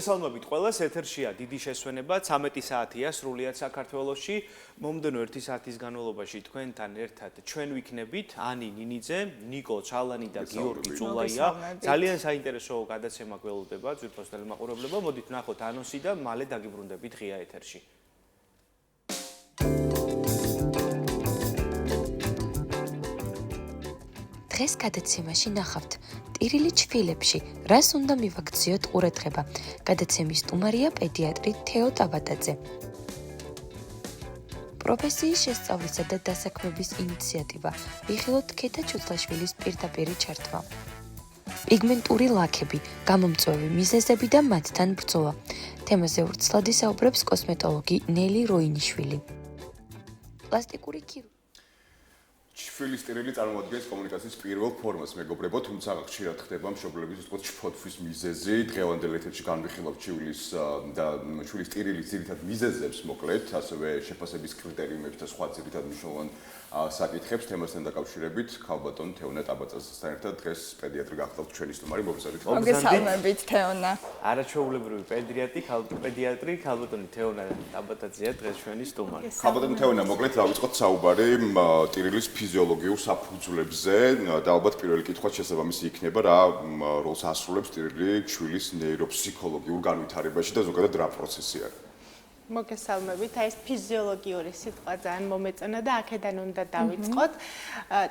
მოგესალმებით ყველას, ეთერშია დიდი შესვენება, 13 საათია სრულიად საქართველოში. მომდენო 1 საათის განმავლობაში თქვენთან ერთად ჩვენ ვიქნებით ანი ნინიძე, ნიკო ჩალანი და გიორგი წულაია. ძალიან საინტერესო გადაცემა გველოდება ძვირფას ტელემაყურებლებო. მოდით ვნახოთ ანონსი და მალე დაგიბრუნდებით ღია ეთერში. დღეს გადაცემაში ნახავთ ტირილი ჩვილებში, რას უნდა მივაქციოთ ყურადღება. გადაცემის სტუმარია პედიატრი თეო ტაბატაძე. პროფესიის შესწავლისა და დასაქმების ინიციატივა ვიხილოთ ქეთა ჩუცლაშვილის პირდაპირი ჩართვა. პიგმენტური ლაქები, გამომწვევი მიზეზები და მათთან ბრძოლა. თემაზე ვრცლად ისაუბრებს კოსმეტოლოგი ნელი როინიშვილი. პლასტიკური ქირურგი ჩვილის ტირილი წარმოადგენს კომუნიკაციის პირველ ფორმას, მეგობრებო, თუმცა ხშირად ხდება მშობლების უწყოთ ჩფოთვის მიზეზი. დღევანდელ ეთერში განვიხილავთ ჩვილის და ჩვილის ტირილის ძირითად მიზეზებს, მოკლედ, ასევე შეფასების კრიტერიუმებს და სხვა ძირითად მნიშვნელოვან საკითხებს თემასთან დაკავშირებით. ქალბატონ თეონა ტაბატაძესთან ერთად დღეს პედიატრი გახლავთ ჩვენი სტუმარი. მოგესალმებით თეონა. არაჩვეულებრივი პედიატრი ქალბატონი თეონა ტაბატაძეა დღეს ჩვენი სტუმარი. ქალბატონ თეონა, მოკლედ დავიწყოთ საუბარი ტირილის ფიზიოლოგიურ საფუძვლებზე და ალბათ პირველი კითხვაც შესაბამისი იქნება, რა როლს ასრულებს ტირილი ჩვილის ნეიროფსიქოლოგიურ განვითარებაში და ზოგადად რა პროცესი არის? მოგესალმებით. ეს ფიზიოლოგიური სიტყვა ძალიან მომეწონა და აქედან უნდა დავიწყოთ.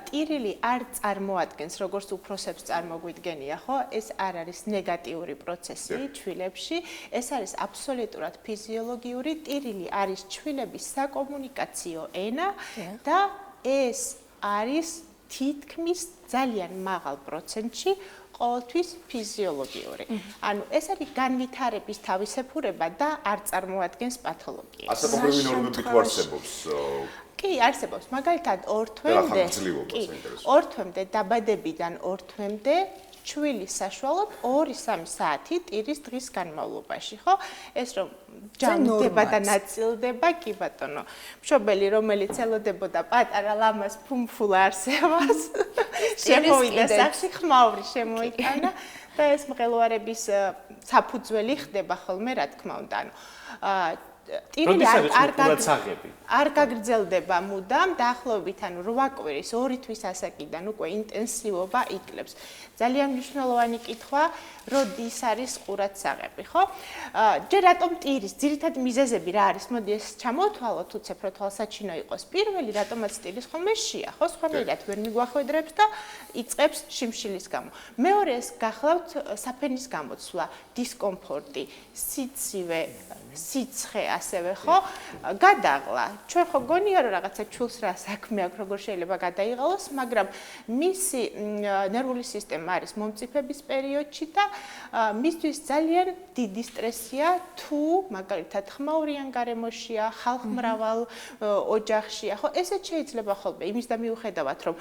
ტირილი არ წარმოადგენს, როგორც უფროსებს წარმოგვიდგენია, ხო? ეს არ არის ნეგატიური პროცესი ჩვილებში, ეს არის აბსოლუტურად ფიზიოლოგიური. ტირილი არის ჩვილების საკომუნიკაციო ენა და ეს არის თითქმის ძალიან მაღალ პროცენტში ყოველთვის ფიზიოლოგიური. ანუ ეს არის განვითარების თავისებურება და არ წარმოადგენს პათოლოგიას. ასაკობრივი ნორმები თუ არსებობს? კი, არსებობს. მაგალითად, ორ თვემდე დაბადებიდან ორ თვემდე ჩვილის საშუალოდ 2-3 საათი ტირის დღის განმავლობაში, ხო? ეს რომ ჯამდება და ნაწილდება, კი ბატონო. მშობელი, რომელიც ელოდებოდა პატარა ლამას ფუმფულ არსებას, შემოვიდა სახში, ხმაური შემოიტანა და ეს მღელვარების საფუძველი ხდება ხოლმე, რა თქმა უნდა. ტირილი არ გაგრძელდება მუდამ, დაახლოებით 8 კვირის, 2 თვის ასაკიდან უკვე ინტენსივობა იკლებს. ძალიან მნიშვნელოვანი კითხვა, როდის არის ყურადსაღები, ხო? ჯერ რატომ ტირის ძირითადი მიზეზები რა არის? მოდი ეს ჩამოვთვალოთ, უცებ რო თვალსაჩინო იყოს. პირველი, რატომაც ტირის ხოლმე შია, ხო? სხვანაირად ვერ მიგვახვედრებს და იწყებს შიმშილის გამო. მეორე, ეს გახლავთ საფენის გამოცვლა, დისკომფორტი, სიცივე, სიცხე ასევე, ხო? გადაღლა. ჩვენ ხო გონია რომ რაღაცა ჩულს რა საქმე აქვს, როგორ შეიძლება გადაიღალოს, მაგრამ მისი ნერვული სისტემა არის მომწიფების პერიოდში და მისთვის ძალიან დიდი სტრესია თუ მაგალითად ხმაურიან გარემოშია, ხალხმრავალ ოჯახშია, ხო? ესეც შეიძლება ხოლმე იმის და მიუხედავად რომ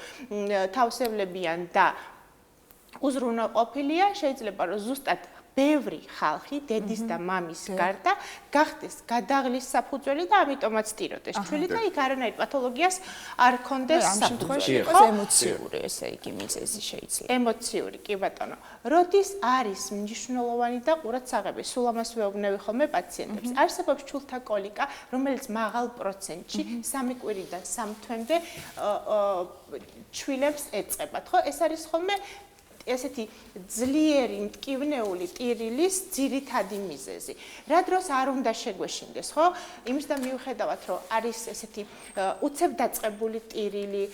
თავსევლებიან და უზრუნველყოფილია, შეიძლება რომ ზუსტად ბევრი ხალხი დედის და მამის გარდა გახდეს გადაღლის საფუძველი და ამიტომაც ტიროდეს ჩვილი და იქ არანაირ პათოლოგიას არ ქონდეს საფუძველი. ხო, ემოციური ესე იგი მიზეზი შეიძლება. ემოციური, კი ბატონო. როდის არის მნიშვნელოვანი და ყურადსაღები, სულ ამას ვეუბნები ხოლმე პაციენტებს. არსებობს ჩულთა კოლიკა, რომელიც მაღალ პროცენტში 3 კვირიდან 3 თვემდე ჩვილებს ეწყებათ, ხო? ეს არის ხოლმე ესეთი ძლიერი მტკივნეული ტირილის ძირითადი მიზეზი. რა დროს არ უნდა შეგვეშინდეს, ხო? იმის და მიუხედავად, რომ არის ესეთი უცებ დაწყებული ტირილი,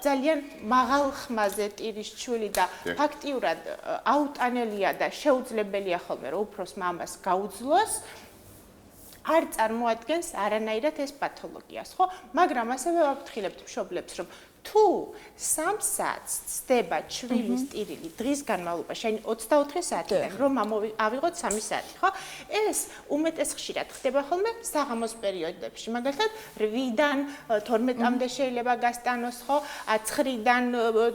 ძალიან მაღალ ხმაზე ტირის ჩვილი და ფაქტიურად აუტანელია და შეუძლებელია ხოლმე, რომ უფროს მამას გაუძლოს, არ წარმოადგენს არანაირად ეს პათოლოგიას, ხო? მაგრამ ასევე ვაფრთხილებთ მშობლებს, რომ თუ 3 საათს ცდება ჩვილის ტირილი დღის განმავლობაში, ანუ 24 საათიდან რომ ავიღოთ 3 საათი, ხო? ეს უმეტეს ხშირად ხდება ხოლმე საღამოს პერიოდებში. მაგალითად, 8-დან 12-მდე შეიძლება გასტანოს, ხო? 9-დან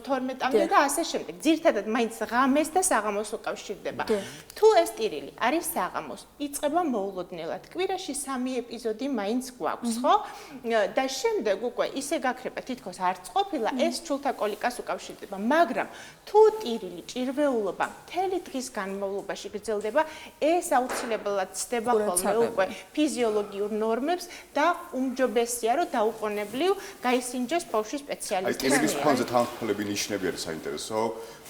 12-მდე და ასე შემდეგ. ძირითადად მაინც ღამეს და საღამოს უკავშირდება. თუ ეს ტირილი არის საღამოს, იწყება მოულოდნელად. კვირაში 3 ეპიზოდი მაინც გვაქვს, ხო? და შემდეგ უკვე ისე გაქრება, თითქოს არ წყო ყოფილა ეს ჩულთა კოლიკას უკავშირდება, მაგრამ თუ ტირილი ჭირვეულობა მთელი დღის განმავლობაში გრძელდება, ეს აუცილებლად ცდება ხოლმე უკვე ფიზიოლოგიურ ნორმებს და უმჯობესია, რომ დაუყოვნებლივ გაისინჯოს ბავშვის სპეციალისტის მიერ. აი, ტირილის ფონზე თანხმობები ნიშნები არის საინტერესო,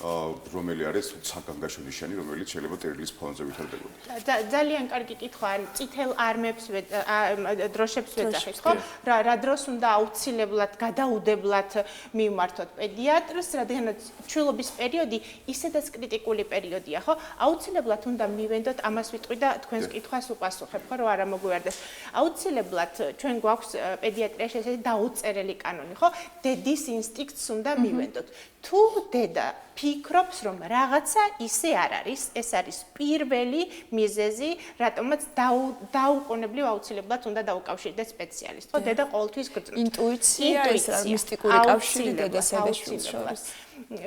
რომელი არის საგანგაშო ნიშანი, რომელიც შეიძლება ტირილის ფონზე ვითარდებოდეს. ძალიან კარგი კითხვაა, წითელ არმებს დროშებს ვეძახით, ხო? რა დროს უნდა აუცილებლად გადაუდებლად მივმართოთ პედიატრს, რადგანაც ჩვილობის პერიოდი ისედაც კრიტიკული პერიოდია, ხო? აუცილებლად უნდა მივენდოთ, ამას ვიტყვი და თქვენს კითხვას უპასუხებ, ხო, რომ არა მოგვიარდეს. აუცილებლად ჩვენ გვაქვს პედიატრიაში ესეთი დაუწერელი კანონი, ხო? დედის ინსტინქტს უნდა მივენდოთ. თუ დედა ფიქრობს, რომ რაღაცა ისე არ არის, ეს არის პირველი მიზეზი, რატომაც დაუყოვნებლივ აუცილებლად უნდა დაუკავშირდეს სპეციალისტს. ხო, დედა ყოველთვის გრძნობს. ინტუიცია, ეს მისტიკური კავშირი დედასა და შვილს შორის.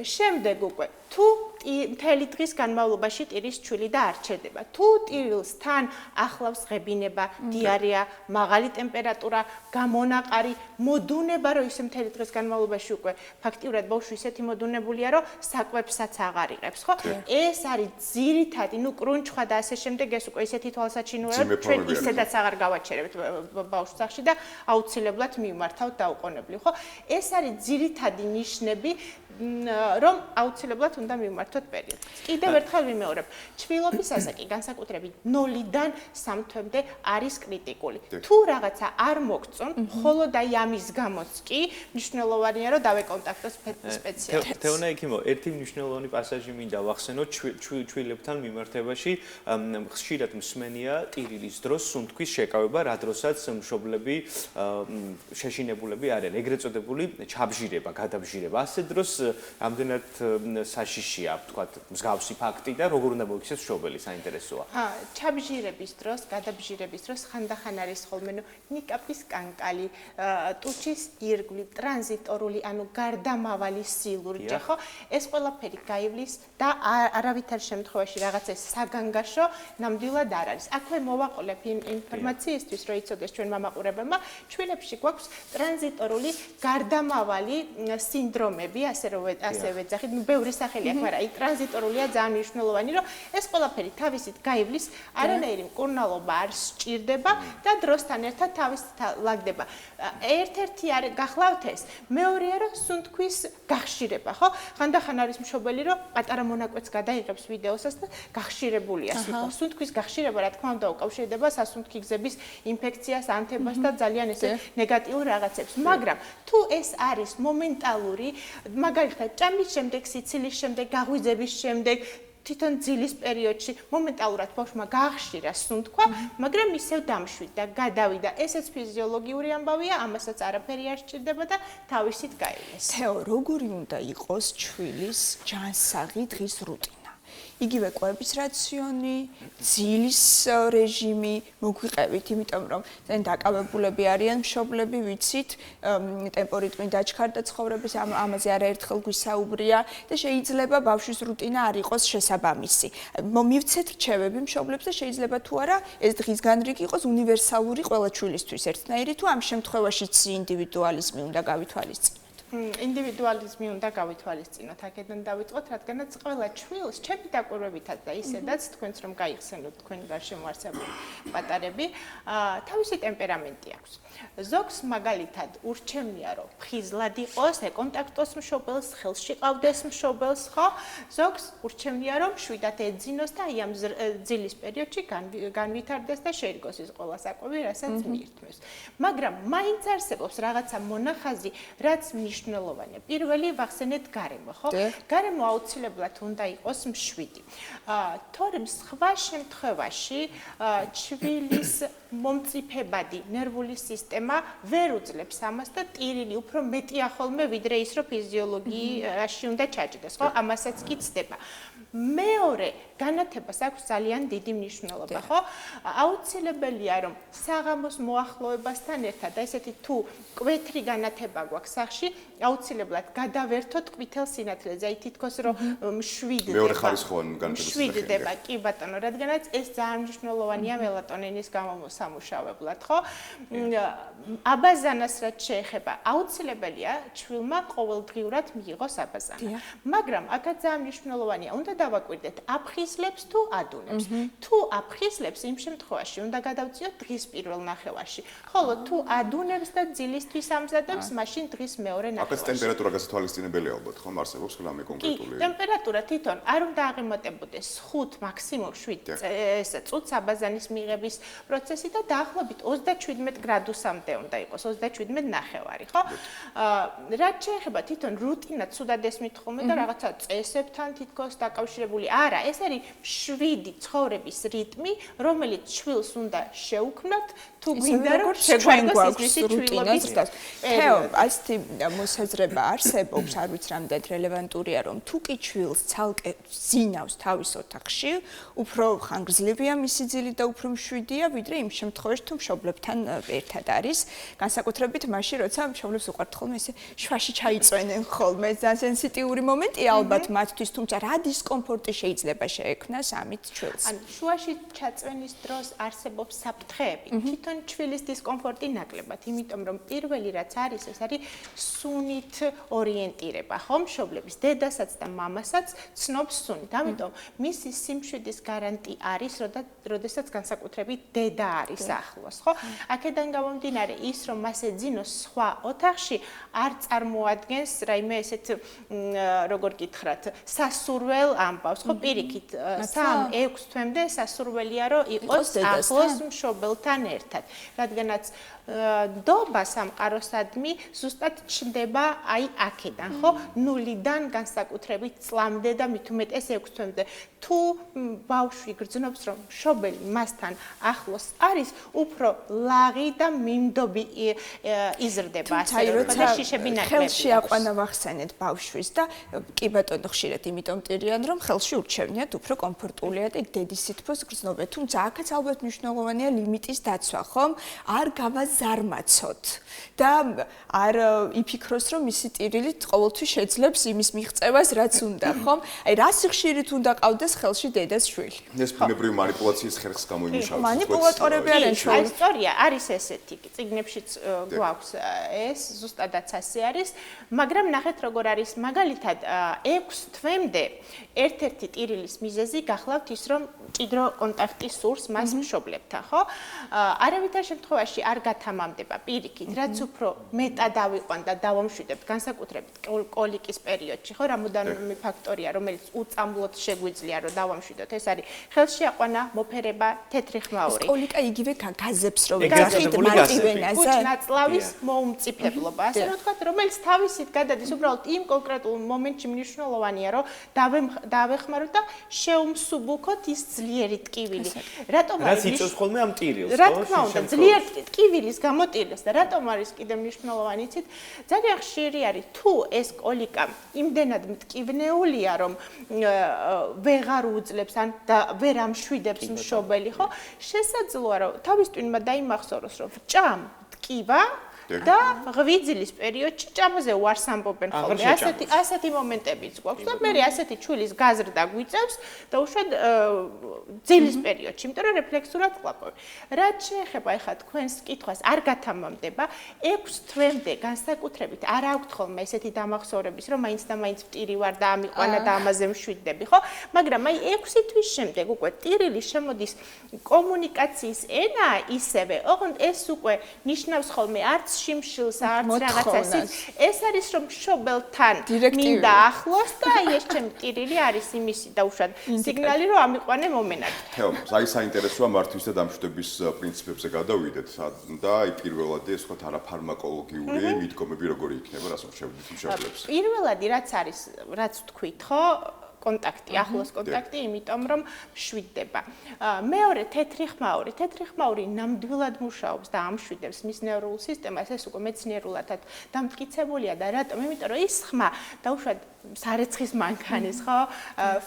შემდეგ უკვე თუ მთელი დღის განმავლობაში ტირის ჩვილი და არ ჩერდება. თუ ტირილს თან ახლავს ღებინება, დიარეა, მაღალი ტემპერატურა, გამონაყარი, მოდუნება, რომ ისე მთელი დღის განმავლობაში უკვე ფაქტიურად ბავშვი ისეთი მოდუნებულია, რომ საკვებსაც აღარ იღებს, ხო? ეს არის ძირითადი, კრუნჩხვა და ასე შემდეგ, ეს უკვე ისეთი თვალსაჩინოა, რომ ჩვენ ისედაც აღარ გავაჩერებთ ბავშვს სახში და აუცილებლად მივმართავთ დაუყოვნებლივ, ხო? ეს არის ძირითადი ნიშნები, რომ აუცილებლად უნდა მივმართოთ პერიოდს. კიდევ ერთხელ ვიმეორებ, ჩვილობის ასაკი განსაკუთრებით 0-დან 3 თვემდე არის კრიტიკული. თუ რაღაცა არ მოგწონ, მხოლოდ აი ამის გამოც კი მნიშვნელოვანია, რომ დავეკონტაქტოს სპეციალისტს. თეონა ექიმო, ერთი მნიშვნელოვანი პასაჟი მინდა ვახსენოთ ჩვილებთან მიმართებაში, ხშირად მსმენია ტირილის დროს სუნთქვის შეკავება, რა დროსაც მშობლები შეშინებულები არიან, ეგრეთ წოდებული ჩაბჟირება, გადაბჟირება. ასე დროს ამდენად საშიშია, თქვათ, მსგავსი ფაქტი და როგორ უნდა მოიქცეს მშობელი, საინტერესოა. ჩაბჟირების დროს, გადაბჟირების დროს ხანდახან არის ხოლმე ნიკაპის კანკალი, ტუჩის ირგვლივ, ტრანზიტორული, ანუ გარდამავალი სილურჯე, ხო? ეს ყველაფერი გაივლის და არავითარ შემთხვევაში რაღაც ეს საგანგაშო ნამდვილად არ არის. აქვე მოვაყოლებ ინფორმაციისთვის, რომ იცოდეს ჩვენ მამაყურებელმა, ჩვილებში გვაქვს ტრანზიტორული გარდამავალი სინდრომები, ასე ვეძახით, ბევრი სახელი აქვს, მაგრამ აი ტრანზიტორულია ძალიან მნიშვნელოვანი, რომ ეს ყველაფერი თავისით გაივლის, არანაირი მკურნალობა არ სჭირდება და დროსთან ერთად თავისით ლაგდება. ერთ-ერთი არის გახლავთ ეს, მეორეა რომ სუნთქვის გახშირება, ხო? ხანდახან არის მშობელი, რომ პატარა მონაკვეთს გადაიღებს ვიდეოსაც და გახშირებულია სიტყვა. სუნთქვის გახშირება, რა თქმა უნდა, უკავშირდება სასუნთქი გზების ინფექციას, ანთებას და ძალიან ესე ნეგატიურ რაღაცებს. მაგრამ თუ ეს არის მომენტალური, მაგალითად, ჭამის შემდეგ, სიცილის შემდეგ, გაღვიძების შემდეგ, თვითონ ძილის პერიოდში მომენტალურად ბავშვმა გაახშირა სუნთქვა, მაგრამ ისევ დამშვიდ და გადავიდა. ესეც ფიზიოლოგიური ამბავია, ამასაც არაფერი არ სჭირდება და თავისით გაივლის. თეო, როგორი უნდა იყოს ჩვილის ჯანსაღი დღის რუტინა? იგივე კვების რაციონი, ძილის რეჟიმი მოგვიყევით, იმიტომ რომ ძალიან დაკავებულები არიან მშობლები, ვიცით, ტემპორიტმი დაჩქარდა ცხოვრების, ამაზე არაერთხელ გვისაუბრია და შეიძლება ბავშვის რუტინა არ იყოს შესაბამისი. მივცეთ რჩევები მშობლებს და შეიძლება თუ არა ეს დღის განრიგი იყოს უნივერსალური ყველა ჩვილისთვის ერთნაირი, თუ ამ შემთხვევაშიც ინდივიდუალიზმი უნდა გავითვალისწინოთ. ინდივიდუალიზმი უნდა გავითვალისწინოთ, აქედან დავიწყოთ, რადგანაც ყველა ჩვილს ჩემი დაკვირვებითაც და ისედაც თქვენც რომ გაიხსენოთ თქვენი გარშემო არსებული პატარები, თავისი ტემპერამენტი აქვს. ზოგს მაგალითად ურჩევნია, რომ ფხიზლად იყოს, ეკონტაქტოს მშობელს, ხელში ყავდეს მშობელს, ხო? ზოგს ურჩევნია, რომ შვიდად ეძინოს და აი ამ ძილის პერიოდში განვითარდეს და შეირგოს ის ყველა საკვები, რასაც მიირთმევს. მაგრამ მაინც არსებობს რაღაცა მონახაზი, რაც მნიშვნელოვანია. პირველი ვახსენეთ გარემო, ხო? გარემო აუცილებლად უნდა იყოს მშვიდი. თორემ სხვა შემთხვევაში ჩვილის მომწიფებადი ნერვული სისტემა ვერ უძლებს ამას და ტირილი უფრო მეტია ხოლმე ვიდრე ის, რომ ფიზიოლოგიაში უნდა ჩაჭდეს, ხო? ამასაც კი ცდება. მეორე განათებას აქვს ძალიან დიდი მნიშვნელობა, ხო? აუცილებელია რომ საღამოს მოახლოებასთან ერთად და ესეთი თუ კვეთრი განათება გვაქვს სახში, აუცილებლად გადავერთოთ ყვითელ სინათლეზე, აი თითქოს რომ მშვიდდება. მეორე ხარისხოვანი განათების მშვიდდება, კი ბატონო, რადგანაც ეს ძალიან მნიშვნელოვანია მელატონინის გამოსამუშავებლად, ხო? აბაზანას რაც შეეხება, აუცილებელია ჩვილმა ყოველდღიურად მიიღოს აბაზანა. მაგრამ აქაც ძალიან მნიშვნელოვანია, უნდა დავაკვირდეთ, აფხიზლებს თუ ადუნებს. თუ აფხიზლებს, იმ შემთხვევაში უნდა გადავწიოთ დღის პირველ ნახევარში. ხოლო თუ ადუნებს და ძილისთვის ამზადებს, მაშინ დღის მეორე ნახევარში. აქაც ტემპერატურა გასათვალისწინებელია ალბათ, ხომ არსებობს რამე კონკრეტული? ტემპერატურა თვითონ არ უნდა აღემატებოდეს 5 მაქსიმუმ 7 წუთს აბაზანის მიღების პროცესი და დაახლოებით 37 გრადუსამდე უნდა იყოს, 37 ნახევარი, ხო? რაც შეეხება თვითონ რუტინა ცუდად ესმით ხოლმე და რაღაცა წესებთან თითქოს დაკავშირებული. არა, ეს არის მშვიდი ცხოვრების რიტმი, რომელიც შვილს უნდა შეუქმნათ, თუ გვინდა რომ შეგვარგოს მისი ჩვილობის თეო, ასეთი მოსაზრება არსებობს, არ ვიცი რამდენად რელევანტურია, რომ თუ კი ჩვილს ცალკე ზინავს თავის ოთახში, უფრო ხანგრძლივია მისი ძილი და უფრო მშვიდია, ვიდრე იმ შემთხვევაში თუ მშობლებთან ერთად არის. განსაკუთრებით მაშინ, როცა მშობლებს უყვართ ხოლმე ესე შვაში ჩაიწვენენ ხოლმე, ძალიან სენსიტიური მომენტია ალბათ მათთვის, თუმცა რა დისკომფორტი შეიძლება შეექმნას ამით ჩვილს? ან შუაში ჩაწვენის დროს არსებობს საფრთხეები. თვითონ ჩვილის დისკომფორტი ნაკლებად, იმიტომ რომ პირველი რაც არის, ეს არის სუნით ორიენტირება, ხო? მშობლების დედასაც და მამასაც ცნობს სუნით. ამიტომ მისი სიმშვიდის გარანტი არის, როდესაც განსაკუთრებით დედა არის ახლოს, ხო? აქედან გამომდინარე ის, რომ მას ეძინოს სხვა ოთახში, არ წარმოადგენს რაიმე ესეთ როგორ გითხრათ, სასურველ ამბავს, ხო? პირიქით 3-6 თვემდე სასურველია, რომ იყოს ახლოს მშობელთან ერთად, რადგანაც დობა სამყაროსადმი ზუსტად ჩნდება აი აქედან, ხო? 0-დან განსაკუთრებით წლამდე და მით უმეტეს 6 თვემდე. თუ ბავშვი გრძნობს, რომ მშობელი მასთან ახლოს არის, უფრო ლაღი და მიმდობი იზრდება, ასე რომ და შიშები ნაკლები. ხელში აყვანა ვახსენეთ ბავშვის და კი ბატონო ხშირად იმიტომ მტირიან, რომ ხელში ურჩევნიათ უფრო კომფორტულია და იქ დედის სითბოს გრძნობენ. თუმცა აქაც ალბათ მნიშვნელოვანია ლიმიტის დაცვა, ხომ? არ გავაზარმაცოთ და არ იფიქროს, რომ მისი ტირილით ყოველთვის შეძლებს იმის მიღწევას, რაც უნდა, ხომ? აი რა სიხშირით უნდა ყავდეს ხელში დედას შვილი. ეს ბუნებრივი მანიპულაციის ხერხს გამოიმუშავებს. მანიპულატორები არიან აი ისტორია არის ესეთი, წიგნებშიც გვაქვს ეს, ზუსტადაც ასე არის, მაგრამ ნახეთ როგორ არის, მაგალითად 6 თვემდე ერთ-ერთი ტირილის მიზეზი გახლავთ ის, რომ ჭიდრო კონტაქტი სურს მას მშობლებთან, ხო? არავითარ შემთხვევაში არ გათამამდება პირიქით, რაც უფრო მეტად ავიყვან და დავამშვიდებთ, განსაკუთრებით კოლიკის პერიოდში, ხო? რამოდენიმე ფაქტორია, რომელიც უწამლოდ შეგვიძლია, რომ დავამშვიდოთ. ეს არის ხელში აყვანა, მოფერება, თეთრი ხმაური. კოლიკა იგივე გაზებს რომ გახით მარტივენაზე. კუჭ-ნაწლავის მოუმწიფებლობა, ასე რომ ვთქვათ, რომელიც თავისით გადადის უბრალოდ იმ კონკრეტულ მომენტში მნიშვნელოვანია, რომ დავეხმაროთ და შეუმსუბუქოთ ის ძლიერი ტკივილი. რატომ რაც იწევს ხოლმე ამ ტირილს, ხო? რა თქმა უნდა, ძლიერი ტკივილის გამოტირდეს და რატომ არის კიდევ მნიშვნელოვანი, იცით? ძალიან ხშირი არის თუ ეს კოლიკა იმდენად მტკივნეულია, რომ ვეღარ უძლებს ან ვერ ამშვიდებს მშობელი, ხო? შესაძლოა, რომ თავის ტვინმა დაიმახსოვროს, რომ ჭამ ტკივა და ღვიძლის პერიოდში ჭამაზე უარს ამბობენ ხოლმე. ასეთი მომენტებიც გვაქვს და მე ასეთი ჩვილის გაზრდა გვიწევს და უშუალოდ ძილის პერიოდში, იმიტომ რომ რეფლექსურად კლაპავენ. რაც შეეხება ახლა თქვენს კითხვას, არ გათამამდება 6 თვემდე განსაკუთრებით არ აქვთ ხოლმე ესეთი დამახსოვრების, რომ მაინც და მაინც ტირი ვარ და ამიყვანა და ამაზე მშვიდდები, ხო? მაგრამ აი 6 თვის შემდეგ უკვე ტირილი შემოდის კომუნიკაციის ენა ისევე, ოღონდ ეს უკვე ნიშნავს ხოლმე არც შიმშილს არც რაღაცას. ეს არის რომ მშობელთან მინდა ახლოს და აი ეს ჩემი ტირილი არის იმისი და უშუალოდ სიგნალი რომ ამიყვანე მომენად. თეო, აი საინტერესოა მართვის და დამშვიდების პრინციპებზე გადავიდეთ და აი პირველად ეს თქვა არაფარმაკოლოგიური მიდგომები როგორი იქნება, რას შეგვიძლია მშობლებს. პირველადი რაც არის, რაც თქვით, ხო? კონტაქტი, ახლოს კონტაქტი, იმიტომ რომ მშვიდდება. მეორე თეთრი ხმაური ნამდვილად მუშაობს და ამშვიდებს მის ნევრულ სისტემას, ეს უკვე მეცნიერულადაც დამტკიცებულია და რატომ? იმიტომ რომ ის ხმა დაუშვათ სარეცხის მანქანის, ხო?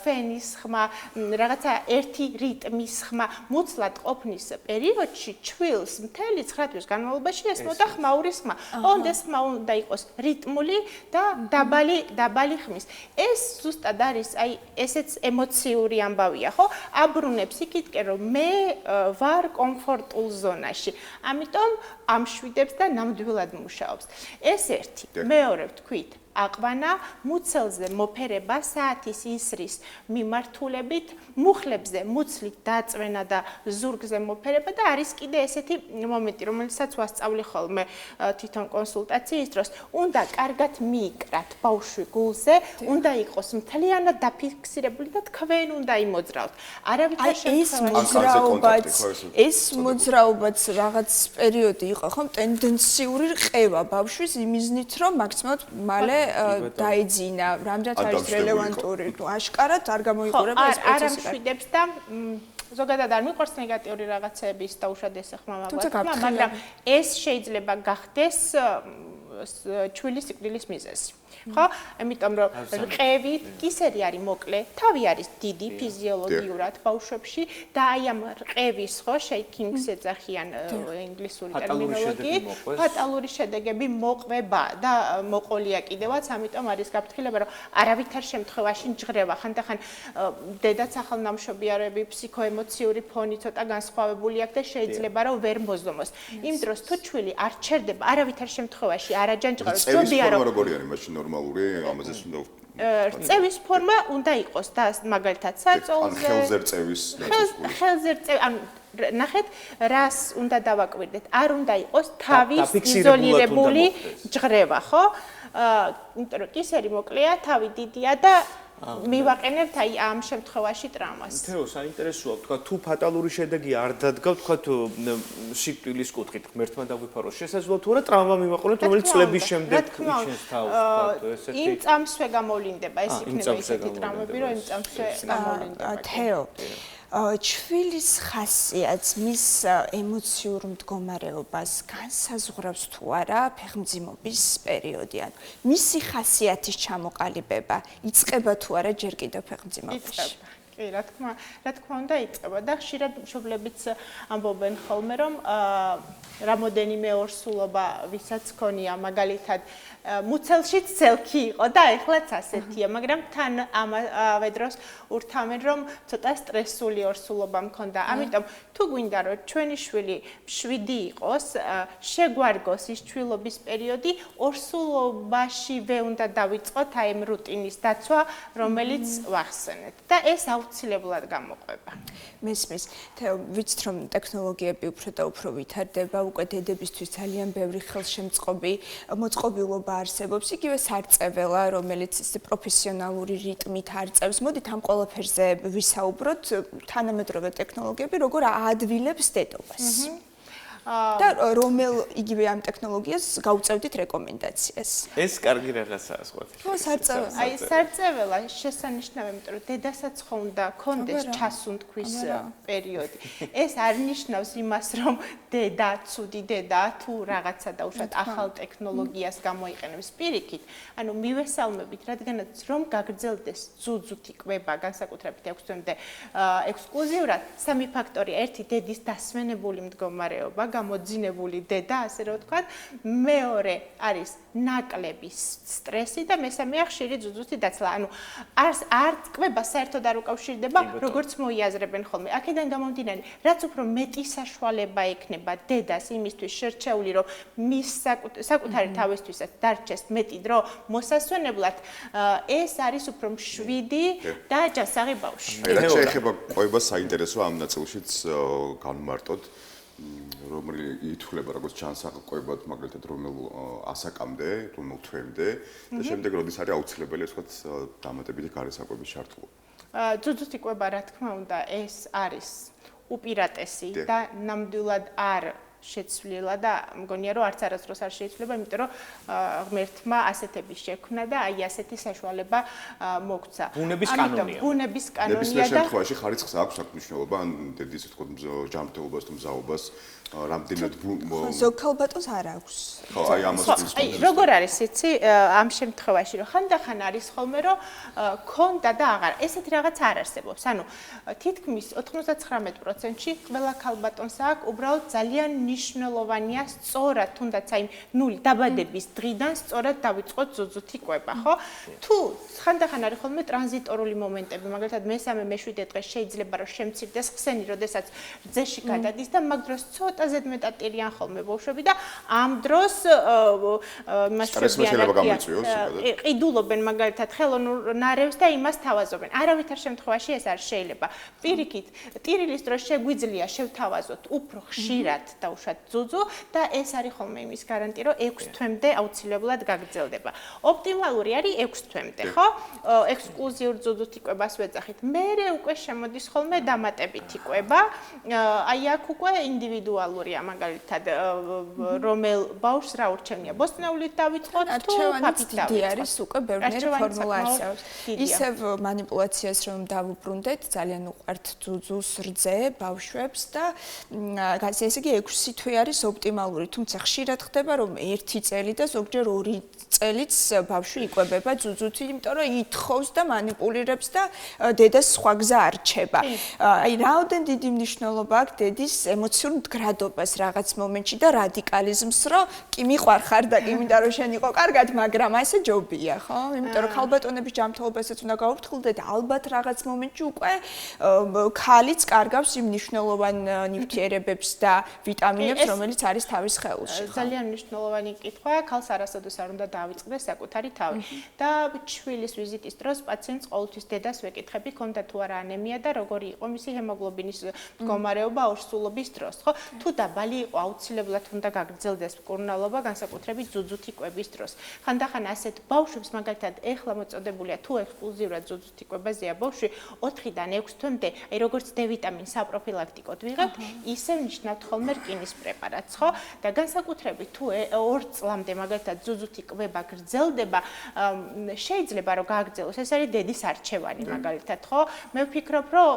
ფენის ხმა, რაღაცა ერთი რიტმის ხმა, მუცლად ყოფნის პერიოდში ჩვილს მთელი 9 თვის განმავლობაში ესმოდა ხმაურის ხმა. ოღონდ ეს ხმა უნდა იყოს რიტმული და დაბალი ხმის. ეს ზუსტად არის, აი, ესეც ემოციური ამბავია, ხო? აბრუნებს იქითკენ, რომ მე ვარ კომფორტულ ზონაში. ამიტომ ამშვიდებს და ნამდვილად მუშაობს. ეს ერთი. მეორე ვთქვით, აყვანა, მუცელზე მოფერება, საათის ისრის მიმართულებით, მუხლებზე მუცლით დაწვენა და ზურგზე მოფერება და არის კიდე ესეთი მომენტი, რომელსაც ვასწავლი ხოლმე თვითონ კონსულტაციის დროს, უნდა კარგად მიიკრათ ბავშვი გულზე, უნდა იყოს მთლიანად დაფიქსირებული და თქვენ უნდა იმოძრაოთ. არავითარ შემთხვევაში ეს მოძრაობაც რაღაც პერიოდი იყო, ხო, ტენდენციური რყევა ბავშვის იმიზნით, რომ მაქსიმალურად მალე დაეძინა, რამდენად არის რელევანტური, აშკარად არ გამოიყურება ეს პროცესი. არ ამშვიდებს და ზოგადად არ მიყვარს ნეგატიური რაღაცების დაუშვად ესახმამა, მაგრამ ეს შეიძლება გახდეს ჩვილი სიკვდილის მიზეზი. ხო? ამიტომ რომ რყევი კისერი არის მოკლე, თავი არის დიდი ფიზიოლოგიურად ბავშვებში და აი ამ რყევის ხო shaking-ს ეძახიან ინგლისური ტერმინოლოგიით, ფატალური შედეგები მოყვება და მოყოლია კიდევაც, ამიტომ არის გაფრთხილება, რომ არავითარ შემთხვევაში ჯღრევა, ხანდახან დედაც ახალნამშობიარები, ფსიქოემოციური ფონი ცოტა განსხვავებული აქვს და შეიძლება რომ ვერ მოზომოს. იმ დროს თუ ჩვილი არ ჩერდება, არავითარ შემთხვევაში არ აჯანჯღაროს, ზოგადად რომ როგორი არის მაშინ ნორმალური, ამაზეც უნდა რწევის ფორმა უნდა იყოს და მაგალითად საწოლზე ხელზე რწევის ხელზე რწევის ანუ ნახეთ რას უნდა დავაკვირდეთ არ უნდა იყოს თავის იზოლირებული ჯღრევა ხო იმიტომ რომ კისერი მოკლეა თავი დიდია და მივაყენებთ აი ამ შემთხვევაში ტრამას. თეო, საინტერესოა, თქვა თუ ფატალური შედეგი არ დადგა, თქვა სიკვდილის კუთხით ღმერთმა დაგვიფაროს შესაძლოა თუ არა ტრამა მივაყენოთ, რომელიც წლების შემდეგ იჩენს თავს, თქვა ესეთი. იმ წამსვე გამოვლინდება, ეს იქნება ისეთი ტრამები, რომ იმ წამსვე გამოვლინდება. თეო ჩვილის ხასიათს, მის ემოციურ მდგომარეობას განსაზღვრავს თუ არა ფეხმძიმობის პერიოდი, ანუ მისი ხასიათის ჩამოყალიბება იწყება თუ არა ჯერ კიდევ ფეხმძიმობაში. კი, რა თქმა უნდა იწყება და ხშირად მშობლებიც ამბობენ ხოლმე, რომ რამოდენიმე ორსულობა ვისაც ქონია, მაგალითად მუცელშიც ცელქი იყო და ეხლაც ასეთია, მაგრამ თან ამავე დროს ურთავენ, რომ ცოტა სტრესული ორსულობა მქონდა. ამიტომ თუ გვინდა რომ ჩვენი შვილი მშვიდი იყოს, შეგვარგოს ის ჩვილობის პერიოდი, ორსულობაშივე უნდა დავიწყოთ აი ამ რუტინის დაცვა, რომელიც ვახსენეთ და ეს აუცილებლად გამოყვება. მესმის. თეო, ვიცით რომ ტექნოლოგიები უფრო და უფრო ვითარდება, უკვე დედებისთვის ძალიან ბევრი ხელშემწყობი მოწყობილობა არსებობს, იგივე სარწეველა, რომელიც პროფესიონალური რიტმით არწევს. მოდით ამ ყველაფერზე ვისაუბროთ, თანამედროვე ტექნოლოგიები როგორ აადვილებს დედობას. და რომელ იგივე ამ ტექნოლოგიას გავუწევდით რეკომენდაციას. ეს კარგი რაღაცაა სხვათა. ხო, სარწეველა. აი, სარწეველა შესანიშნავია, იმიტომ რომ დედასაც ხო უნდა კონდეს ჩასუნთქვის პერიოდი. ეს არ ნიშნავს იმას, რომ დედა ცუდი დედაა თუ რაღაცა დაუშვათ ახალ ტექნოლოგიას გამოიყენებს პირიქით. ანუ მივესალმებით, რადგანაც რომ გაგრძელდეს ზუძუთი კვება, განსაკუთრებით 6 თვემდე ექსკლუზიურად, სამი ფაქტორია: ერთი დედის დასვენებული მდგომარეობა, გამოძინებული დედა, ასე რომ ვთქვათ, მეორე არის ნაკლები სტრესი და მესამეა ხშირი ზუძუთი დაცლა. ანუ არ კვება საერთოდ არ უკავშირდება, როგორც მოიაზრებენ ხოლმე. აქედან გამომდინარე, რაც უფრო მეტი საშუალება ექნება დედას იმისთვის შერჩეული, რომ მის საკუთარი თავისთვისაც დარჩეს მეტი დრო მოსასვენებლად, ეს არის უფრო მშვიდი და ჯანსაღი ბავშვი. რაც შეეხება კვებას საინტერესო ამ ნაწილშიც განმარტოთ. რომელი ითვლება როგორც ჩანსაყვებად, მაგალითად რომელ ასაკამდე, რომელ თვემდე და შემდეგ როდის არის აუცილებელი ვთქვათ დამატებითი გარესაკვების ჩართულობა. ზუძუთი კვება, რა თქმა უნდა, ეს არის უპირატესი და ნამდვილად არ შეცვლილა და მგონია რომ არც არასდროს არ შეიცვლება, იმიტომ რომ ღმერთმა ასეთების შექმნა და აი ასეთი საშუალება მოგცა. ბუნების კანონია. ბუნების კანონია ნებისმიერ და შემთხვევაში ხარისხს აქვს აქ მნიშვნელობა, ან დედის ასე ვთქვათ ჯანმრთელობას თუ მზაობას, რამდენად ზოგ ქალბატონს არ აქვს. ხო, აი ამას აი როგორ არის იცი ამ შემთხვევაში რომ ხანდახან არის ხოლმე რომ ქონდა და აღარ ესეთი რაღაც არ არსებობს. ანუ თითქმის 99%-ში ყველა ქალბატონს აქვს უბრალოდ ძალიან მნიშვნელოვანია სწორად თუნდაც აი ნული დაბადების დღიდან სწორად დავიწყოთ ზუზუთი კვება, ხო? თუ ხანდახან არის ხოლმე ტრანზიტორული მომენტები, მაგალითად მესამე, მეშვიდე დღეს შეიძლება რომ შემცირდეს ხსენი, როდესაც რძეში გადადის და მაგ დროს ცოტა ზედმეტად ტირიან ხოლმე ბავშვები და ამ დროს ყიდულობენ მაგალითად ხელოვნურ ნარევს და იმას თავაზობენ. არავითარ შემთხვევაში ეს არ შეიძლება. პირიქით, ტირილის დროს შეგვიძლია შევთავაზოთ უფრო ხშირად და უშუალოდ ძუძუ და ეს არის ხოლმე იმის გარანტია, რომ 6 თვემდე აუცილებლად გაგრძელდება. ოპტიმალური არის 6 თვემდე, ხო? ექსკლუზიურ ძუძუთი კვებას ვეძახით. მერე უკვე შემოდის ხოლმე დამატებითი კვება. აი აქ უკვე ინდივიდუალურია მაგალითად რომელ ბავშვს რა ურჩევნია. ბოსტნეულით დავიწყოთ თუ ფაფით დიდი არის უკვე ბევრი ფორმულა არსებობს. ისევ манипуляციას რომ დავუბრუნდეთ, ძალიან უყვართ ძუძუს რძე ბავშვებს და ესე იგი 6 თვე არის ოპტიმალური, თუმცა ხშირად ხდება რომ 1 წელი და ზოგჯერ 2 წელიც ბავშვი იკვებება ძუძუთი, იმიტომ რომ ითხოვს და манипуლირებს და დედას სხვა გზა არ რჩება. აი რაოდენ დიდი მნიშვნელობა აქვს დედის ემოციურ მდგრადობას რაღაც მომენტში და რადიკალიზმს, რომ კი მიყვარხარ და კი მინდა რომ შენ იყო კარგად, მაგრამ ასე ჯობია, ხო? იმიტომ რომ ქალბატონების ჯანმრთელობასაც უნდა გავუფრთხილდეთ, ალბათ რაღაც მომენტში უკვე ქალიც კარგავს იმ მნიშვნელოვან ნივთიერებებს და ვიტამინებს, რომელიც არის თავის სხეულში. ძალიან მნიშვნელოვანი კითხვაა, ქალს არასოდეს არ უნდა დაავიწყდეს საკუთარი თავი. და ჩვილის ვიზიტის დროს პაციენტს ყოველთვის დედას ვეკითხები, ქონდა თუ არა ანემია და როგორი იყო მისი ჰემოგლობინის მდგომარეობა ორსულობის დროს, ხო? თუ დაბალი იყო, აუცილებლად უნდა გაგრძელდეს მკურნალობა, განსაკუთრებით ძუძუთი კვების დროს. ხანდახან ასეთ ბავშვებს მაგალითად ეხლა მოწოდებულია თუ ექსკლუზიურად ძუძუთი კვებაზეა ბავშვი 4-დან 6 თვემდე, აი როგორც D ვიტამინს საპროფილაქტიკოდ ვიღებთ, ისე ნიშნავთ ხოლმე რკინის პრეპარატს, ხო? და განსაკუთრებით თუ 2 წლამდე მაგალითად ძუძუთი კვება გრძელდება, შეიძლება რომ გააგრძელოს. ეს არის დედის არჩევანი მაგალითად, ხო? მე ვფიქრობ, რომ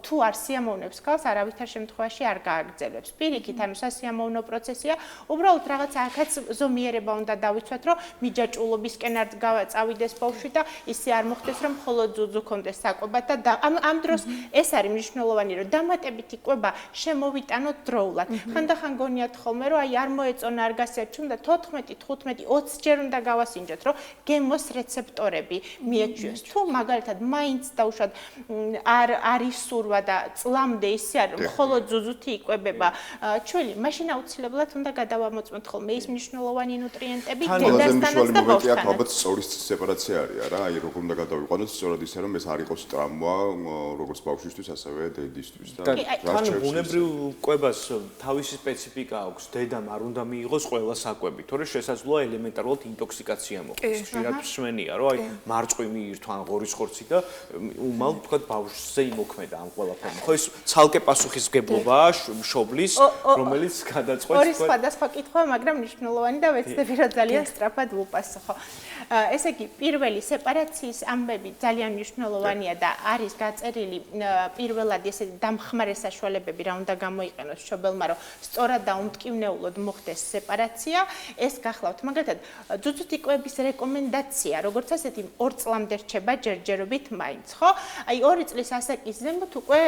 თუ არ სიამოვნებს ქალს, არავითარ შემთხვევაში არ გააგრძელებს. პირიქით, ანუ სასიამოვნო პროცესია, უბრალოდ რაღაც აქაც ზომიერება უნდა დავიცვათ, რომ მიჯაჭულობისკენ არ წავიდეს ბავშვი და ისე არ მოხდეს, რომ მხოლოდ ძუძუ კონდეს საკვებად და ამ დროს ეს არის მნიშვნელოვანი, რომ დამატებითი კვება შემოვიტანოთ დროულად. ხანდახან გონიათ ხოლმე, რომ აი არ მოეწონა, არ გასერჩუნდა და 14, 15, 20 ჯერ უნდა გავასინჯოთ, რომ გემოს რეცეპტორები მიეჩვიოს. თუ მაგალითად მაინც დაუშვათ არ ისურვა და წლამდე ისე არ მხოლოდ ძუძუთი იკვებება ჩვილი, მაშინ აუცილებლად უნდა გადავამოწმოთ ხოლმე ის მნიშვნელოვანი ნუტრიენტები დედასთანაც და ბავშვთანაც. ალბათ სწორის სეპარაცია არის, არა? აი როგორ უნდა გადავიყვანოთ სწორად ისე, რომ ეს არ იყოს ტრამვა, როგორც ბავშვისთვის, ასევე დედისთვის და თან ბუნებრივ კვებას თავისი სპეციფიკა აქვს. დედამ არ უნდა მიიღოს ყველა საკვები, თორე შესაძლოა ელემენტარულად ინტოქსიკაცია მოხდეს. ხშირად მსმენია, რომ აი მარწყვი მიირთვა ან ღორის ხორცი და უმალ თქვა ბავშვზე იმოქმედა ამ ყველაფერმა. ხო ეს ცალკე პასუხისმგებლობაა მშობლის, რომელიც გადაწყვეტს ორი სხვადასხვა კითხვაა, მაგრამ მნიშვნელოვანი და ვეცდები რომ ძალიან სწრაფად ვუპასუხო. ესე იგი, პირველი სეპარაციის ამბები ძალიან მნიშვნელოვანია და არის გაწერილი პირველად ესეთი დამხმარე საშუალებები, რა უნდა გამოიყენოს მშობელმა, რომ სწორად და უმტკივნეულოდ მოხდეს სეპარაცია. ეს გახლავთ, მაგალითად, ძუძუთი კვების რეკომენდაცია, როგორც ასეთი 2 წლამდე რჩება ჯერჯერობით მაინც, ხო? აი 2 წლის ასაკის ზემოთ უკვე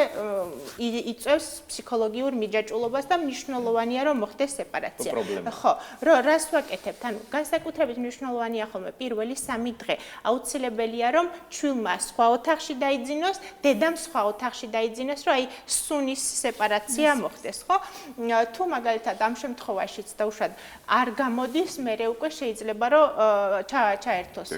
იწევს ფსიქოლოგიურ მიჯაჭულობას და მნიშვნელოვანია რომ მოხდეს სეპარაცია. ხო, რას ვაკეთებთ? ანუ განსაკუთრებით მნიშვნელოვანია ხოლმე პირველი 3 დღე. აუცილებელია რომ ჩვილმა სხვა ოთახში დაიძინოს, დედამ სხვა ოთახში დაიძინოს, რომ აი სუნის სეპარაცია მოხდეს, ხო? თუ მაგალითად ამ შემთხვევაშიც დაუშვათ არ გამოდის, მერე უკვე შეიძლება რომ რომ ჩაერთოს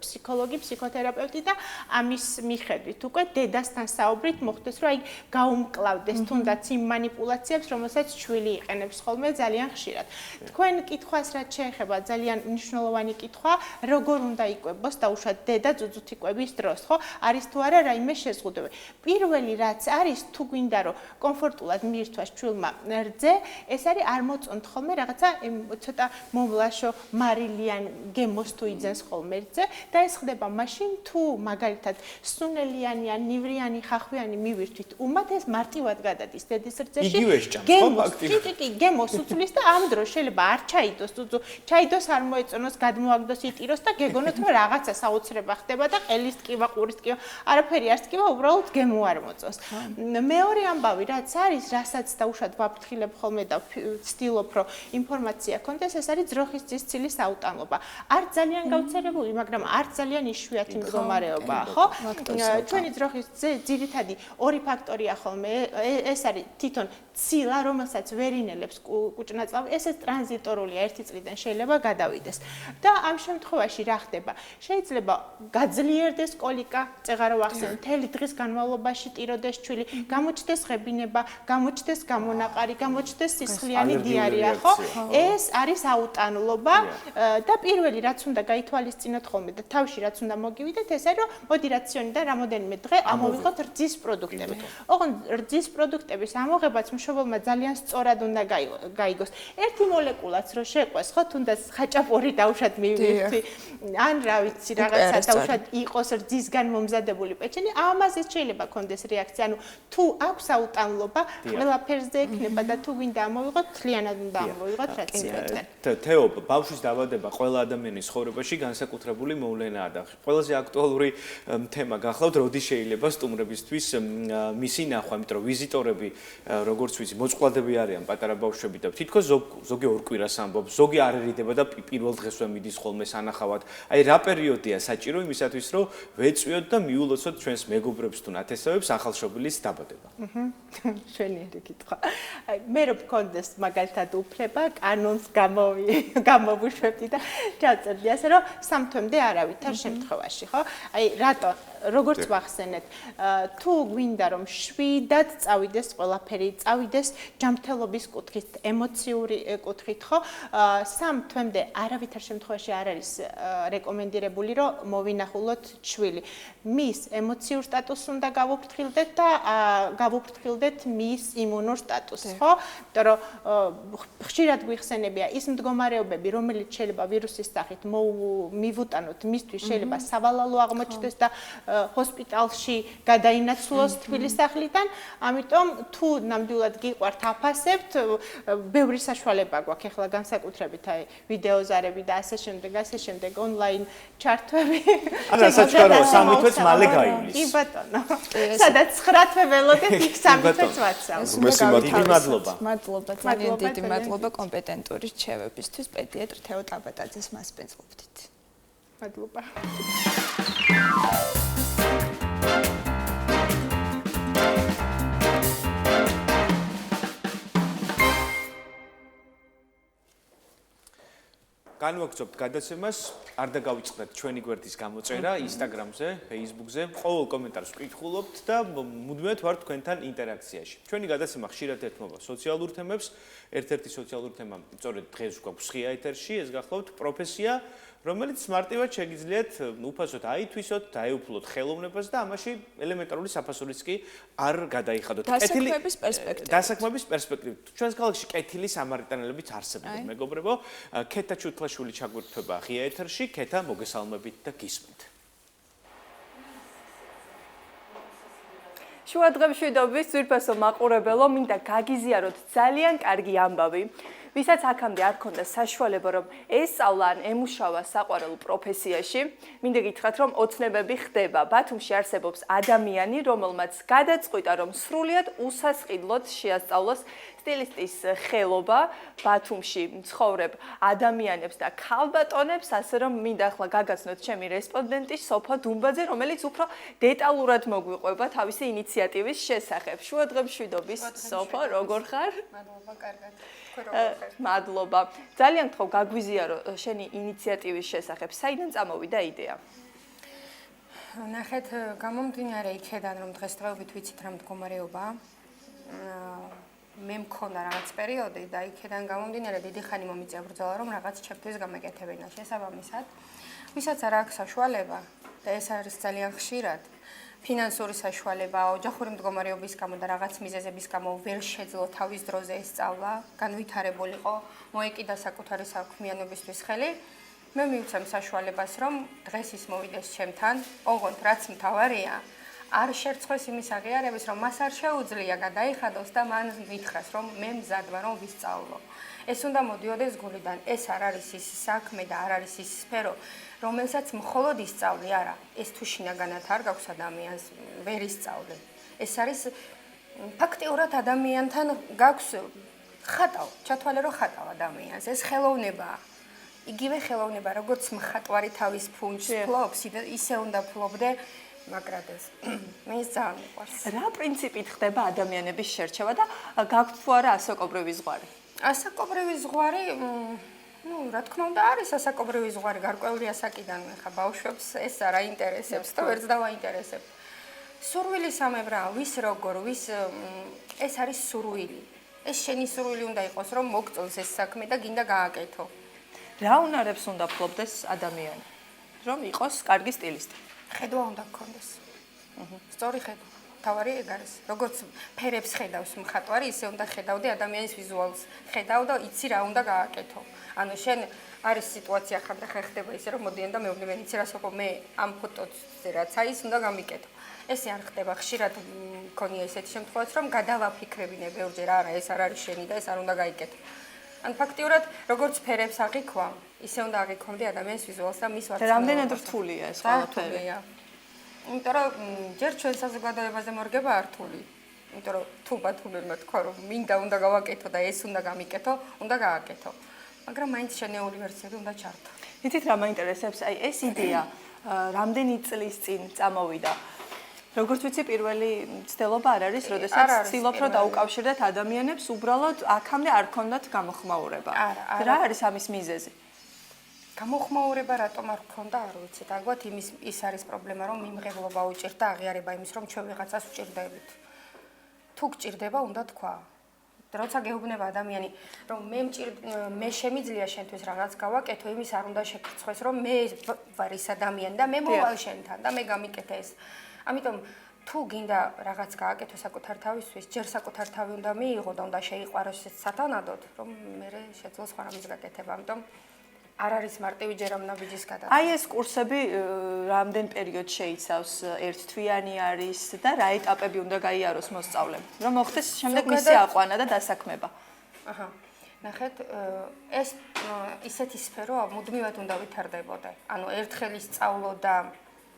ფსიქოლოგი, ფსიქოთერაპევტი და ამის მიხედვით უკვე დედასთან საუბრით მოხდეს, რომ აი გაუმკლავდეს თუნდაც იმ манипуляციებს, რომელსაც ჩვილი იყენებს ხოლმე ძალიან ხშირად. თქვენ კითხვას რაც შეეხება ძალიან მნიშვნელოვანი კითხვა, როგორ უნდა იკვებოს დაუშვათ დედა ძუძუთი კვების დროს, ხო? არის თუ არა რაიმე შეზღუდვები. პირველი რაც არის, თუ გვინდა რომ კომფორტულად მიირთვას ჩვილმა რძე, ეს არის არ მოწონთ ხოლმე რაღაცა ცოტა მომლაშო მარილიან გემოს თუ იძენს ხოლმე რძე და ეს ხდება მაშინ თუ მაგალითად სუნელიანი ან ნივრიანი ხახვიანი მივირთვით უმად ეს მარტივად გადადის დედის რძეში. იგივე სჭამს ხო ფაქტიურად. კი, გემოს უცვლის და ამ დროს შეიძლება არ ჩაიდოს, ჩაიდოს არ მოეწონოს, გადმოაგდოს იტიროს და გეგონოთ რომ რაღაცა საოცრება ხდება და ყელის ტკივა, ყურის ტკივა, არაფერი არ ტკივა, უბრალოდ გემო არ მოწონს. მეორე ამბავი რაც არის, რასაც დაუშვათ ვაფრთხილებ ხოლმე და ვცდილობ რომ ინფორმაცია კონდეს, ეს არის ძროხის ძისცილის აუტანლობა. არ ძალიან გავრცელებული, მაგრამ არ ძალიან იშვიათი მდგომარეობაა, ხო? ჩვენი ძროხის ძირითადი ორი ფაქტორია ხოლმე, ეს არის თვითონ ცილა, რომელსაც ვერ ინელებს კუჭნაწლავი, ეს ტრანზიტორულია, ერთი წლიდან შეიძლება გადავიდეს. და ამ შემთხვევაში რა ხდება? შეიძლება გაძლიერდეს კოლიკა, წეღარო ახსენე, მთელი დღის განმავლობაში ტიროდეს ჩვილი, გამოჩნდეს ღებინება, გამოჩნდეს გამონაყარი, გამოჩნდეს სისხლიანი დიარეა, ხო? ეს არის აუტანლობა და პირველი რაც უნდა გაითვალისწინოთ ხოლმე და თავში რაც უნდა მოგივიდეთ, ეს არის რომ მოდი რაციონიდან რამოდენიმე დღე ამოვიღოთ რძის პროდუქტები. ოღონდ რძის პროდუქტების ამოღებაც მშობელმა ძალიან სწორად უნდა გაიგოს. ერთი მოლეკულაც რო შეყვეს, ხო, თუნდაც ხაჭაპური დაუშვათ მივირთვი, ან რა ვიცი, რაღაცა დაუშვათ იყოს რძისგან მომზადებული პეჩენი, ამაზე შეიძლება კონდეს რეაქცია. ანუ თუ აქვს აუტანლობა, ყველაფერზე ექნება და თუ გვინდა ამოვიღოთ, თლიანად უნდა ამოვიღოთ რაციონიდან. თეო, ბავშვის დაბადება ყველა ადამიანის ცხოვრებაში განსაკუთრებული მოვლენაა და ყველაზე აქტუალური თემა გახლავთ, როდის შეიძლება სტუმრებისთვის მისი ნახვა, იმიტომ რომ ვიზიტორები, როგორც ვიცი, მოწყვლადები არიან პატარა ბავშვები და თითქოს ზოგი ორ კვირას ამბობს, ზოგი არ ერიდება და პირველ დღესვე მიდის ხოლმე სანახავად. აი რა პერიოდია საჭირო იმისათვის, რომ ვეწვიოთ და მიულოცოთ ჩვენს მეგობრებს თუ ნათესავებს ახალშობილის დაბადება. შვენიერი კითხვა. აი მე რო მქონდეს მაგალითად უფლება, კანონს გამოვუშვებდი და ჩავწერდი ასე რომ 3 თვემდე არავითარ შემთხვევაში, ხო? აი რატო როგორც ვახსენეთ, თუ გვინდა რომ შვიდად წავიდეს ყველაფერი, წავიდეს ჯანმრთელობის კუთხით, ემოციური კუთხით, ხო? 3 თვემდე არავითარ შემთხვევაში არ არის რეკომენდირებული, რომ მოვინახულოთ ჩვილი. მის ემოციურ სტატუსს უნდა გავუფრთხილდეთ და გავუფრთხილდეთ მის იმუნურ სტატუსს, ხო? იმიტომ რომ ხშირად გვიხსენებია ის მდგომარეობები, რომელიც შეიძლება ვირუსის სახით მივუტანოთ, მისთვის შეიძლება სავალალო აღმოჩნდეს და ჰოსპიტალში გადაინაცვლოს თბილის სახლიდან, ამიტომ თუ ნამდვილად გიყვართ აფასებთ, ბევრი საშუალება გვაქვს ახლა განსაკუთრებით აი ვიდეოზარები და ასე შემდეგ ონლაინ ჩართვები. ანუ საჩქარო 3 თვეც მალე გაივლის. კი ბატონო. სადაც 9 თვე ველოდეთ, იქ 3 თვეც ვაცავ. დიდი მადლობა. მადლობა, ძალიან დიდი მადლობა კომპეტენტური რჩევებისთვის პედიატრ თეო ტაბატაძეს მასპინძლობდით. მადლობა. განვაგრძობთ გადაცემას, არ დაგავიწყდეთ ჩვენი გვერდის გამოწერა Instagram-ზე, Facebook-ზე, ყოველ კომენტარს ვკითხულობთ და მუდმივად ვართ თქვენთან ინტერაქციაში. ჩვენი გადაცემა ხშირად ეთმობა სოციალურ თემებს, ერთ-ერთი სოციალური თემა, სწორედ დღეს გვაქვს ღია ეთერში, ეს გახლავთ პროფესია, რომელიც მარტივად შეგიძლიათ უფასოდ აითვისოთ, დაეუფლოთ ხელოვნებას და ამაში ელემენტარული საფასურიც კი არ გადაიხადოთ. დასაქმების პერსპექტივით. ჩვენს ქალაქში კეთილი სამარიტანელებიც არსებობენ, მეგობრებო. ქეთა ჩუთლაშვილი ჩაგვირთვება ღია ეთერში, ქეთა მოგესალმებით და გისმენთ. შუადღემშვიდობის ძვირფასო მაყურებელო, მინდა გაგიზიაროთ ძალიან კარგი ამბავი. ვისაც აქამდე არ ქონდა საშუალება, რომ ესწავლა ან ემუშავა საყვარელ პროფესიაში, მინდა გითხრათ, რომ ოცნებები ხდება. ბათუმში არსებობს ადამიანი, რომელმაც გადაწყვიტა, რომ სრულიად უსასყიდლოდ შეასწავლოს სტილისტის ხელობა ბათუმში მცხოვრებ ადამიანებს და ქალბატონებს, ასე რომ მინდა ახლა გაგაცნოთ ჩემი რესპონდენტი სოფო დუმბაძე, რომელიც უფრო დეტალურად მოგვიყვება თავისი ინიციატივის შესახებ. შუადღემშვიდობის სოფო, როგორ ხარ? მადლობა, კარგად. მადლობა. ძალიან გთხოვ გაგვიზიარო შენი ინიციატივის შესახებ. საიდან წამოვიდა იდეა? ნახეთ, გამომდინარე იქედან, რომ დღესდღეობით ვიცით რა მდგომარეობაა. მე მქონდა რაღაც პერიოდი და იქედან გამომდინარე დიდი ხანი მომიწია ბრძოლა, რომ რაღაც ჩემთვის გამეკეთებინა შესაბამისად. ვისაც არ აქვს საშუალება და ეს არის ძალიან ხშირად, ფინანსური საშუალება, ოჯახური მდგომარეობის გამო და რაღაც მიზეზების გამო ვერ შეძლო თავის დროზე ეს სწავლა, განვითარებულიყო, მოეკიდა საკუთარი საქმიანობისთვის ხელი. მე მივცემ საშუალებას, რომ დღეს ის მოვიდეს ჩემთან, ოღონდ რაც მთავარია, არ შერცხვეს იმის აღიარების, რომ მას არ შეუძლია გადაიხადოს და მან მითხრას, რომ მე მზად ვარ, რომ ვისწავლო. ეს უნდა მოდიოდეს გულიდან, ეს არ არის ის საქმე და არ არის ის სფერო, რომელსაც მხოლოდ ისწავლი, არა, ეს თუ შინაგანად არ გაქვს ადამიანს, ვერ ისწავლი. ეს არის ფაქტიურად ადამიანთან გაქვს ხატავ, ჩათვალე რომ ხატავ ადამიანს, ეს ხელოვნებაა. იგივე ხელოვნება, როგორც მხატვარი თავის ფუნჯს ფლობს, ისე უნდა ფლობდე მაგრადეს. მე ეს ძალიან მიყვარს. რა პრინციპით ხდება ადამიანების შერჩევა და გაქვთ თუ არა ასაკობრივი ზღვარი? ასაკობრივი ზღვარი, რა თქმა უნდა არის ასაკობრივი ზღვარი, გარკვეული ასაკიდან ხა ბავშვებს ეს არ აინტერესებს და ვერც დავაინტერესებ. სურვილი სამებრაა, ვის როგორ, ვის ეს არის სურვილი. ეს შენი სურვილი უნდა იყოს, რომ მოგწონს ეს საქმე და გინდა გააკეთო. რა უნარებს უნდა ფლობდეს ადამიანი, რომ იყოს კარგი სტილისტი? ხედვა უნდა გქონდეს. სწორი ხედვა. თავარი ეგ არის. როგორც ფერებს ხედავს მხატვარი, ისე უნდა ხედავდე ადამიანის ვიზუალს. ხედავ და იცი რა უნდა გააკეთო. ანუ შენ არის სიტუაცია ხანდახან ხდება ისე რომ მოდიან და მეუბნებიან იცი რა სოფო მე ამ ფოტოზე რაც არის უნდა გამიკეთო. ესე არ ხდება ხშირად მქონია ესეთი შემთხვევაც რომ გადავაფიქრებინე ბევრჯერ არა ეს არ არის შენი და ეს არ უნდა გაიკეთო. ან ფაქტიურად როგორც ფერებს აღიქვა, ისე უნდა აღიქვამდი ადამიანის ვიზუალს და მის ვარცხნილობას. რამდენად რთულია ეს ყველაფერი? იმიტომ რომ ჯერ ჩვენ საზოგადოებაზე მორგება რთული. იმიტომ რომ თუ ბათუმებმა თქვა რომ მინდა უნდა გავაკეთო და ეს უნდა გამიკეთო, უნდა გააკეთო. მაგრამ მაინც შენეული ვერსიები უნდა ჩართო. იცით რა მაინტერესებს? აი ეს იდეა რამდენი წლის წინ წამოვიდა? როგორც ვიცი, პირველი ცდელობა არ არის, როდესაც ცდილობ რომ დაუკავშირდეთ ადამიანებს, უბრალოდ აქამდე არ ქონდათ გამოხმაურება. რა არის ამის მიზეზი? გამოხმაურება რატომ არ ქონდა, არ ვიცი. დაგვათ ის არის პრობლემა, რომ მიმღებლობა უჭირდა აღიარება იმის, რომ ჩვენ ვიღაცას ვჭირდებით. თუ გჭირდება, უნდა თქვა. როცა გეუბნება ადამიანი, რომ მე შემიძლია შენთვის რაღაც გავაკეთო, იმის არ უნდა შეკრცხვეს, რომ მე ვარ ის ადამიანი და მე მოვალ შენთან და მე გამიკეთე ეს. ამიტომ თუ გინდა რაღაც გააკეთო საკუთარ თავისთვის, ჯერ საკუთარ თავი უნდა მიიღო და უნდა შეიყვაროს სათანადოდ, რომ მე შეძლო სხვა რამის გაკეთება. ამიტომ არ არის მარტივი ჯერ ამ ნაბიჯის გადადგმა. აი ეს კურსები რამდენ პერიოდს შეიცავს? ერთთვიანი არის და რა ეტაპები უნდა გაიაროს მოსწავლემ, რომ მოხდეს შემდეგ მისი აყვანა და დასაქმება? აჰა. ნახეთ, ეს ისეთი სფეროა, მუდმივად უნდა ვითარდებოდე. ანუ ერთხელ ისწავლო და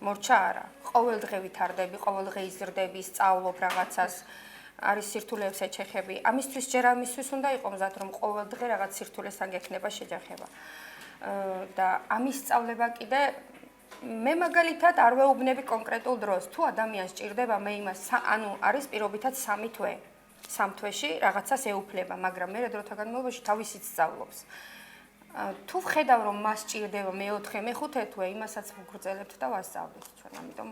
მორჩა არა. ყოველდღე ვითარდები, ყოველდღე იზრდები, სწავლობ რაღაცას. არის სირთულეებს ეჩეხები. ამისთვის ჯერ ამისთვის უნდა იყო მზად, რომ ყოველდღე რაღაც სირთულესთან გექნება შეჯახება. და ამის სწავლება კიდე მე მაგალითად არ ვეუბნები კონკრეტულ დროს. თუ ადამიანს ჭირდება მე იმას, ანუ არის პირობითად 3 თვე. 3 თვეში რაღაცას ეუფლება, მაგრამ მე დროთა განმავლობაში თავისით სწავლობს. თუ ვხედავ რომ მას ჭირდება მე-4, მე-5 თვე, იმასაც ვგრძელებთ და ვასწავლეთ ჩვენ. ამიტომ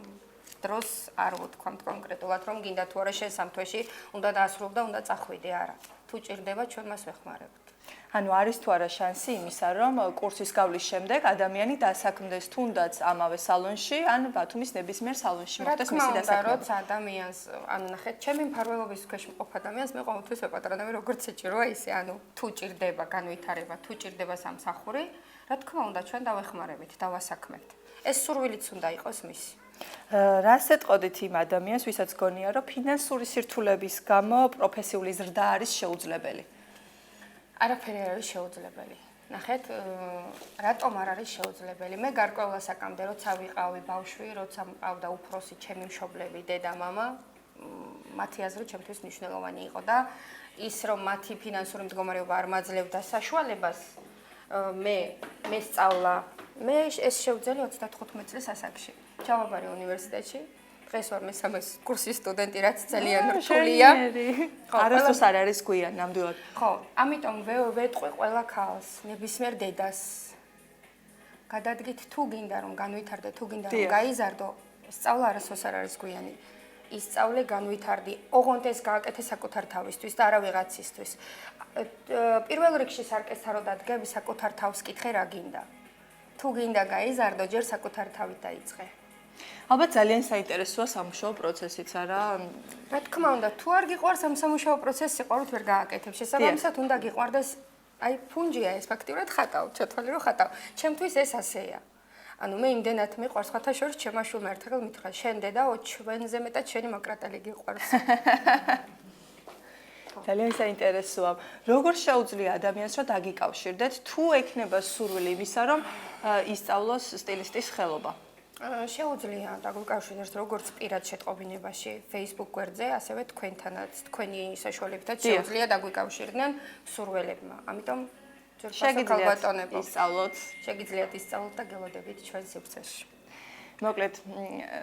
დროს არ ვთქვამთ კონკრეტულად რომ გინდა თუ არა შენ 3 თვეში უნდა დაასრულო და უნდა წახვიდე, არა. თუ ჭირდება ჩვენ მას ვეხმარებთ. ანუ არის თუ არა შანსი იმისა, რომ კურსის გავლის შემდეგ ადამიანი დასაქმდეს თუნდაც ამავე სალონში, ან ბათუმის ნებისმიერ სალონში მოხდეს მისი დასაქმება. როცა ადამიანს, ანუ ნახეთ, ჩემი მფარველობის ქვეშ მყოფ ადამიანს მე ყოველთვის ვეპატრონები როგორც ეჭიროა ისე, ანუ თუ ჭირდება განვითარება, თუ ჭირდება სამსახური, რა თქმა უნდა ჩვენ დავეხმარებით, დავასაქმებთ. ეს სურვილიც უნდა იყოს მისი. რას ეტყოდით იმ ადამიანს, ვისაც გონია, რომ ფინანსური სირთულების გამო პროფესიული ზრდა არის შეუძლებელი? არაფერი არ არის შეუძლებელი. ნახეთ, რატომ არ არის შეუძლებელი? მე გარკვეულ ასაკამდე, როცა ვიყავი ბავშვი, როცა მყავდა უფროსი ჩემი მშობლები, დედა, მამა, მათი აზრით ჩემთვის მნიშვნელოვანი იყო და ის რომ მათი ფინანსური მდგომარეობა არ მაძლევდა საშუალებას, მე სწავლა, მე ეს შევძელი 35 წლის ასაკში. ჩავაბარე უნივერსიტეტში დღეს ვარ მესამე კურსის სტუდენტი, რაც ძალიან რთულია. არასდროს არ არის გვიან ნამდვილად. ხო, ამიტომ ვეტყვი ყველა ქალს, ნებისმიერ დედას. გადადგით თუ გინდა რომ განვითარდე, თუ გინდა რომ გაიზარდო, სწავლა არასდროს არ არის გვიანი. ისწავლე, განვითარდი, ოღონდ ეს გააკეთე საკუთარ თავისთვის და არა ვიღაცისთვის. პირველ რიგში სარკესარო დადგები საკუთარ თავს კითხე რა გინდა. თუ გინდა გაიზარდო, ჯერ საკუთარ თავით დაიწყე. ალბათ ძალიან საინტერესოა სამუშაო პროცესიც, არა? რა თქმა უნდა, თუ არ გიყვარს ამ სამუშაო პროცესს, სიყვარულით ვერ გააკეთებ. შესაბამისად, უნდა გიყვარდეს, აი ფუნჯია ეს ფაქტიურად ხატავ, ჩათვალე რომ ხატავ. ჩემთვის ეს ასეა. ანუ მე იმდენად მიყვარს ხათა შორის ჩემმა შვილმა ერთხელ მითხრა, შენ დედაო, ჩვენზე მეტად შენი მაკრატელი გიყვარს. ძალიან საინტერესოა. როგორ შეუძლია ადამიანს რომ დაგიკავშირდეთ, თუ ექნება სურვილი იმისა, რომ ისწავლოს სტილისტის ხელობა? შეუძლია დაგვიკავშირდეს როგორც პირად შეტყობინებაში Facebook გვერდზე, ასევე თქვენთანაც, თქვენი საშუალებითაც შეუძლია დაგვიკავშირდნენ სურველებმა. ამიტომ შეგიძლიათ ისწავლოთ, შეგიძლიათ ისწავლოთ და გელოდებით ჩვენ სივრცეში. მოკლედ,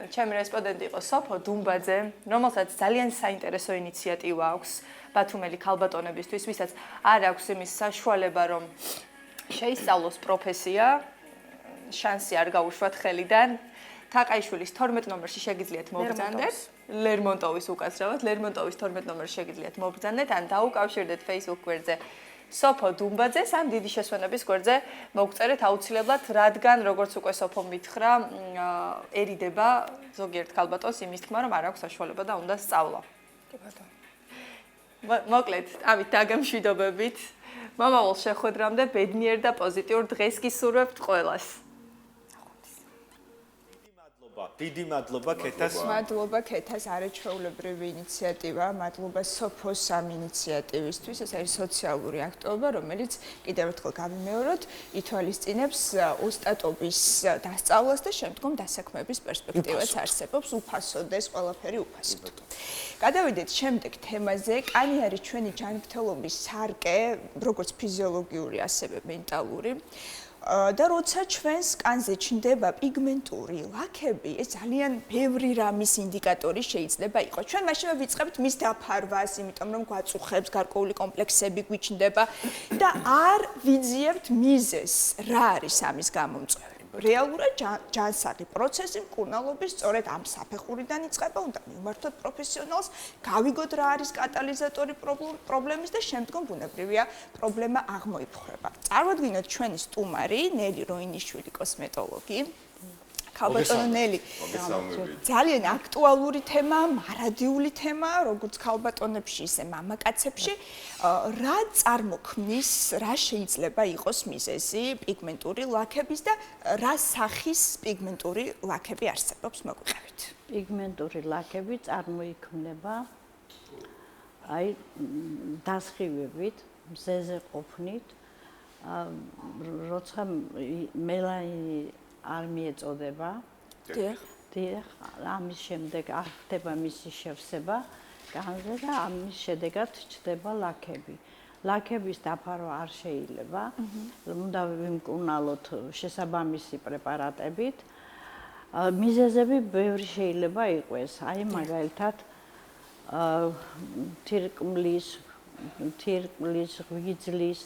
ჩემი რესპონდენტი იყო სოფო დუმბაძე, რომელსაც ძალიან საინტერესო ინიციატივა აქვს ბათუმელი ქალბატონებისთვის, ვისაც არ აქვს იმის საშუალება, რომ შეისწავლოს პროფესია, შანსი არ გაუშვათ ხელიდან. თაყაიშვილის 12 ნომერში შეგიძლიათ მობრძანდეთ. ლერმონტოვის უკაცრავად, ლერმონტოვის 12 ნომერში შეგიძლიათ მობრძანდეთ ან დაუკავშირდეთ Facebook გვერდზე სოფო დუმბაძეს ან დიდი შესვენების გვერდზე მოგწერეთ აუცილებლად, რადგან როგორც უკვე სოფო მითხრა, ერიდება ზოგიერთ ქალბატონს იმის თქმა, რომ არ აქვს საშუალება და უნდა სწავლა. კი ბატონო. მოკლედ, ამით დაგემშვიდობებით. მომავალ შეხვედრამდე ბედნიერ და პოზიტიურ დღეს გისურვებთ ყველას. დიდი მადლობა ქეთას. მადლობა ქეთას არაჩვეულებრივი ინიციატივა, მადლობა სოფოს ამ ინიციატივისთვის. ეს არის სოციალური აქტივობა, რომელიც კიდევ ერთხელ გავიმეოროთ, ითვალისწინებს ოსტატობის დასწავლას და შემდგომ დასაქმების პერსპექტივას არსებობს, უფასოდ ეს ყველაფერი უფასოდ. გადავიდეთ შემდეგ თემაზე. კანი არის ჩვენი ჯანმრთელობის სარკე, როგორც ფიზიოლოგიური, ასევე მენტალური. და როცა ჩვენს კანზე ჩნდება პიგმენტური ლაქები, ეს ძალიან ბევრი რამის ინდიკატორი შეიძლება იყოს. ჩვენ მაშინ ვიწყებთ მის დაფარვას, იმიტომ რომ გვაწუხებს, გარკვეული კომპლექსები გვიჩნდება და არ ვიძიებთ მიზეზს, რა არის ამის გამომწვევი. რეალურად ჯანსაღი პროცესი მკურნალობის სწორედ ამ საფეხურიდან იწყება, უნდა მივმართოთ პროფესიონალს, გავიგოთ რა არის კატალიზატორი პრობლემის და შემდგომ ბუნებრივია პრობლემა აღმოიფხვრება. წარმოადგინოთ ჩვენი სტუმარი, ნელი როინიშვილი, კოსმეტოლოგი. ქალბატონო ნელი, ძალიან აქტუალური თემა, მარადიული თემა, როგორც ქალბატონებში, ისე მამაკაცებში. რა წარმოქმნის, რა შეიძლება იყოს მიზეზი პიგმენტური ლაქების და რა სახის პიგმენტური ლაქები არსებობს, მოგვიყევით. პიგმენტური ლაქები წარმოიქმნება აი დასხივებით, მზეზე ყოფნით, როცა მელანინი არ მიეწოდება. დიახ, ამის შემდეგ არ ხდება მისი შევსება კანზე და ამის შედეგად ჩნდება ლაქები. ლაქების დაფარვა არ შეიძლება. უნდა ვიმკურნალოთ შესაბამისი პრეპარატებით. მიზეზები ბევრი შეიძლება იყოს. აი მაგალითად თირკმლის, ღვიძლის,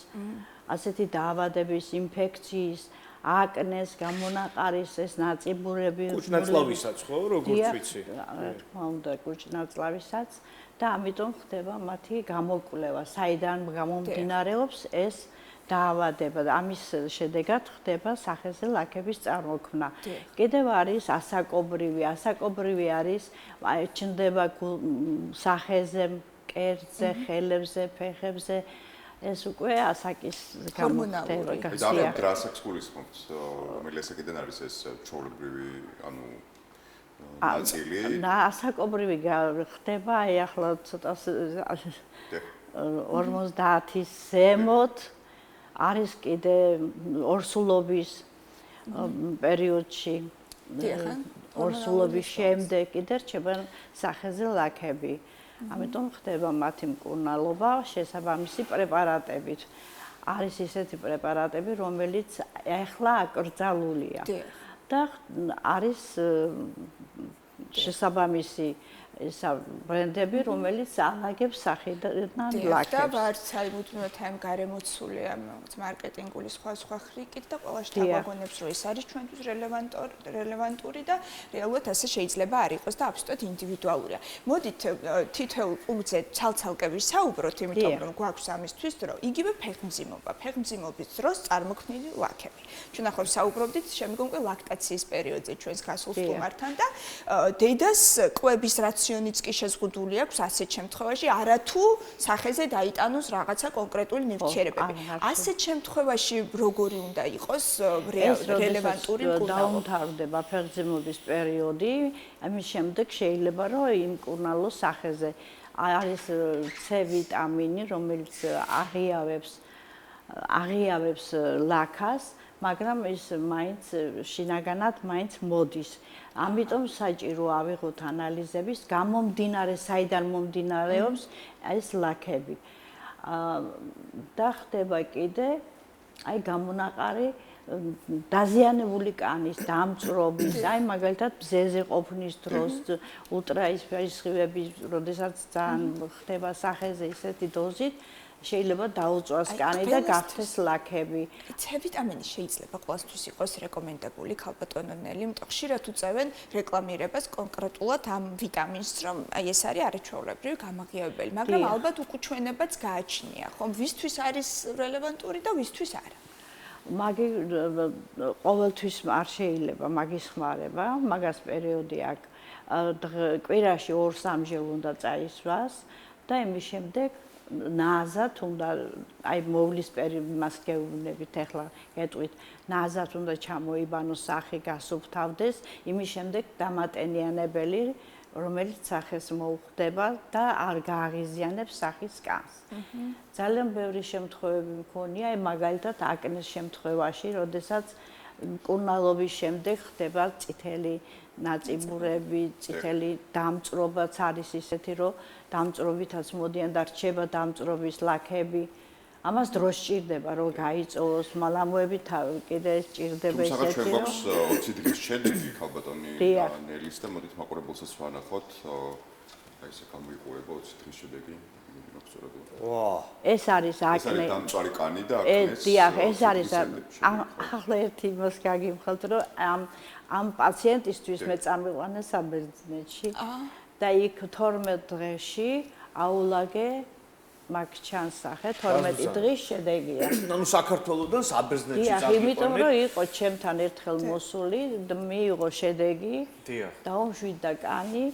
ასეთი დაავადების, ინფექციის, აკნეს, გამონაყარის ეს ნაწიბურები, კუჭნაწლავისაც ხო, როგორც ვიცი. რა თქმა უნდა, კუჭნაწლავისაც და ამიტომ ხდება მათი გამოკვლევა, საიდან გამომდინარეობს ეს დაავადება და ამის შედეგად ხდება სახეზე ლაქების წარმოქმნა. კიდევ არის ასაკობრივი არის, ჩნდება სახეზე, მკერდზე, ხელებზე, ფეხებზე. ეს უკვე ასაკის ჰორმონალური და დრასაკს გულისხმობთ, რომელიც აქედან არის ეს ჩვეულებრივი, ანუ ნაწილი. და ასაკობრივი ხდება, აი ახლა ცოტა 50-ის ზემოთ არის კიდე ორსულობის პერიოდში. ორსულობის შემდეგ კიდე რჩება სახეზე ლაქები. ამიტომ ხდება მათი მკურნალობა შესაბამისი პრეპარატებით. არის ისეთი პრეპარატები, რომელიც ახლა აკრძალულია. და არის შესაბამისი ესა ბრენდები, რომელიც ალაგებს სახიდან ლაქებს. და ვარც აი მუდმივად ამ გარემოცულია მარკეტინგული სხვა ხრიკით და ყველა შთაგვაგონებს, რომ ეს არის ჩვენთვის რელევანტური და რეალურად ასე შეიძლება არ იყოს და აბსოლუტურად ინდივიდუალურია. მოდით თითოეულ პუნქტზე ცალ-ცალკე ვისაუბროთ, იმიტომ რომ გვაქვს ამისთვის დრო. იგივე ფეხმძიმობა, ფეხმძიმობის დროს წარმოქმნილი ლაქები. ჩვენ ახლა საუბრობდით შემდგომ კი ლაქტაციის პერიოდზე ჩვენს გასულ სტუმართან და დედას კვების რაციონიც კი შეზღუდული აქვს ასეთ შემთხვევაში, არათუ სახეზე დაიტანოს რაღაცა კონკრეტული ნივთიერებები. ასეთ შემთხვევაში როგორი უნდა იყოს რელევანტური მკურნალობა? დაუმთავრდება ფეხმძიმობის პერიოდი, ამის შემდეგ შეიძლება რომ იმ მკურნალოს სახეზე არის C ვიტამინი, რომელიც აღიავებს ლაქას, მაგრამ ის მაინც შინაგანად მაინც მოდის. ამიტომ საჭირო ავიღოთ ანალიზების გამომდინარე, საიდან მომდინარეობს ეს ლაქები. და ხდება კიდე აი გამონაყარი დაზიანებული კანის დამწრობის, აი მაგალითად ბზეზე ყოფნის დროს ულტრაისფერი სხივების, როდესაც ძალიან ხდება სახეზე ისეთი დოზით, შეიძლება დაუწვას კანი და გახდეს ლაქები. C ვიტამინი შეიძლება ყველასთვის იყოს რეკომენდებული ქალბატონო ნელი, იმიტომ ხშირად უწევენ რეკლამირებას კონკრეტულად ამ ვიტამინს, რომ აი ეს არის არაჩვეულებრივი გამაღიავებელი, მაგრამ ალბათ უკუჩვენებაც გააჩნია, ხომ? ვისთვის არის რელევანტური და ვისთვის არა? მაგი ყოველთვის არ შეიძლება მაგის ხმარება, მაგას პერიოდი აქვს. კვირაში 2-3-ჯერ უნდა წაისვას და იმის შემდეგ ნაზად უნდა აი მოვლის მას გეუბნებით ახლა გეტყვით ნაზად უნდა ჩამოიბანოს სახე გასუფთავდეს იმის შემდეგ დამატენიანებელი რომელიც სახეს მოუხდება და არ გააღიზიანებს სახის კანს. ძალიან ბევრი შემთხვევები მქონია, აი მაგალითად აკნეს შემთხვევაში, როდესაც მკურნალობის შემდეგ ხდება წითელი ნაწიბურები, წითელი დამწრობაც არის ისეთი, რომ დამწრობითაც მოდიან და რჩება დამწრობის ლაქები. ამას დრო სჭირდება, რომ გაიწოვოს მალამოები კიდე სჭირდება ისეთი. თუმცა ჩვენ რომ გვაქვს 20 დღის შედეგი ქალბატონი ნელის და მოდით მაყურებელსაც ვანახოთ. აი ესე გამოიყურება 20 დღის შედეგი. ეს არის აკნე. ეს არის დამწვარი კანი და აკნეს. დიახ, ეს არის ახლა ერთი იმას გაგიმხელთ, რომ ამ პაციენტისთვის მე წამიყვანე საბერძნეთში და იქ 12 დღეში აულაგე მაგ ჩანს სახე 12 დღის შედეგია. ანუ საქართველოსდან საბერძნეთში დიახ, იმიტომ რომ იყო ჩემთან ერთხელ მოსული, მიიღო შედეგი. დიახ. დაუმშვიდდა კანი.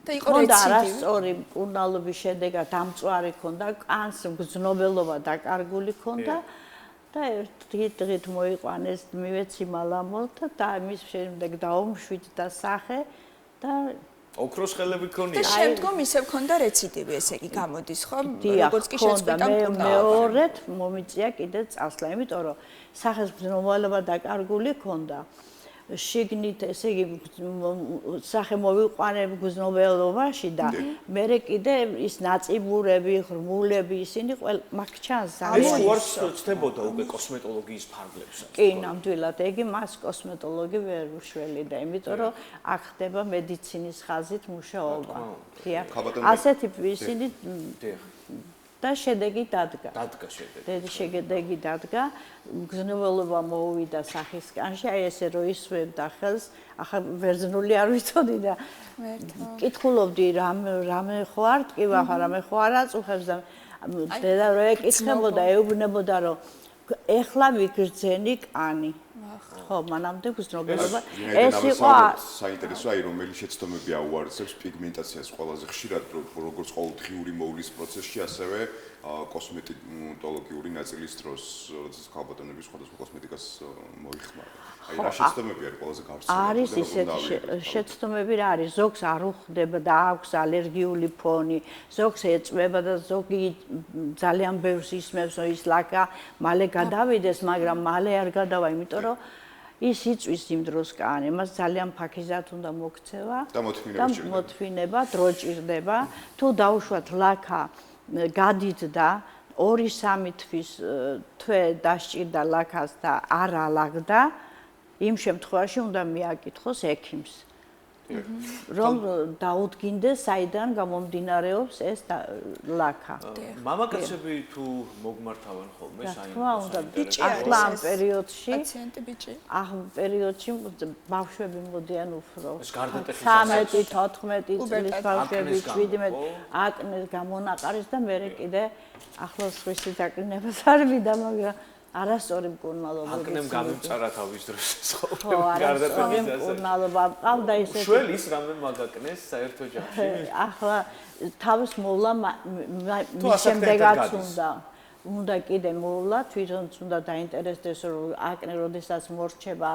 და იყო რეციდივი. სწორი მკურნალობის შედეგად დამწვარი ქონდა, კანს მგრძნობელობა დაკარგული ქონდა და ერთი დღით მოიყვანეს მივეცი მალამოლთა და მის შემდეგ დაუმშვიდდა სახე და ოქროს ხელები და ქონია. შემდგომ ისევ ქონდა რეციდივი, ესე იგი გამოდის, ხო? როგორც კი შეწყვიტა მკურნალობა. მეორედ მომიწია კიდე წასვლა, იმიტომ რომ სახეს მგრძნობელობა დაკარგული ქონდა. შიგნით ესე იგი სახე მოვიყვანე მგრძნობელობაში და მე კიდე ის ნაწიბურები, ღრმულები ისინი მაგ ჩანს. ეს უარ ცდებოდა უკვე კოსმეტოლოგიის ფარგლებსაც. კი, ნამდვილად, იგი მას კოსმეტოლოგი ვერ უშველიდა, იმიტომ რომ აქ ხდება მედიცინის ხაზით მუშაობა. დიახ. ასეთი ისინი და შედეგი დადგა. დადგა შედეგი. შედეგი დადგა, მგრძნობელობა მოუვიდა სახის კანში, აი ესე რომ ისვევდა ხელს, ახლა ვერძნული არ ვიცოდი და კითხულობდი რამე ხო არ ტკივა ხარ, რამე ხო არ აწუხებს და დედა რო ეკითხებოდა, ეუბნებოდა რომ ეხლა ვიგრძენი კანი. ხო, მანამდე გრძნობელობა. ეს იყო საინტერესო, აი რომელი შეცდომები აუარესებს პიგმენტაციას ყველაზე ხშირად, როგორც ყოველდღიური მოვლის პროცესში, ასევე კოსმეტოლოგიური ნაწილის დროს, როდესაც ქალბატონები სხვადასხვა კოსმეტიკას მოიხმარება. აი რა შეცდომები არის ყველაზე გავრცელებული? არის ისეთი შეცდომები რა არის, ზოგს არ უხდება და აქვს ალერგიული ფონი, ზოგს ეწვება და ზოგი ძალიან ბევრს ისმევს, რომ ის ლაკა მალე გადავიდეს, მაგრამ მალე არ გადავა, იმიტომ რომ ის იწვის იმ დროს კანი, მას ძალიან ფაქიზად უნდა მოქცევა და მოთმინება, დრო ჭირდება. თუ დაუშვათ ლაკა გადიდდა 2-3 თვის თვე დასჭირდა ლაკას და არ ალაგდა, იმ შემთხვევაში უნდა მიაკითხოს ექიმს. რომ დაუდგინდეს საიდან გამომდინარეობს ეს ლაქა. მამაკაცები თუ მოგმართავენ ხოლმე საინტერესო ახლა ამ პერიოდში პაციენტი ბიჭი. ამ პერიოდში ბავშვები მოდიან უფრო. ეს გარდატეხის 13-14 წლის ბავშვები 17 აკნეს გამონაყარის და მე კიდე ახლოს ხვისი დაკნინებას არ ვიდა, მაგრამ არასწორი მკურნალობა. აკნემ გამიმწარა თავის დროს ხო, არასწორი მკურნალობა. ყავდა ისეთი. შველის რამე მაგაკნეს საერთო ჯამში. ახლა თავის მოვლა შემდეგაც უნდა კიდე მოვლა, თვითონც უნდა დაინტერესდეს, რომ აკნე როდესაც მორჩება,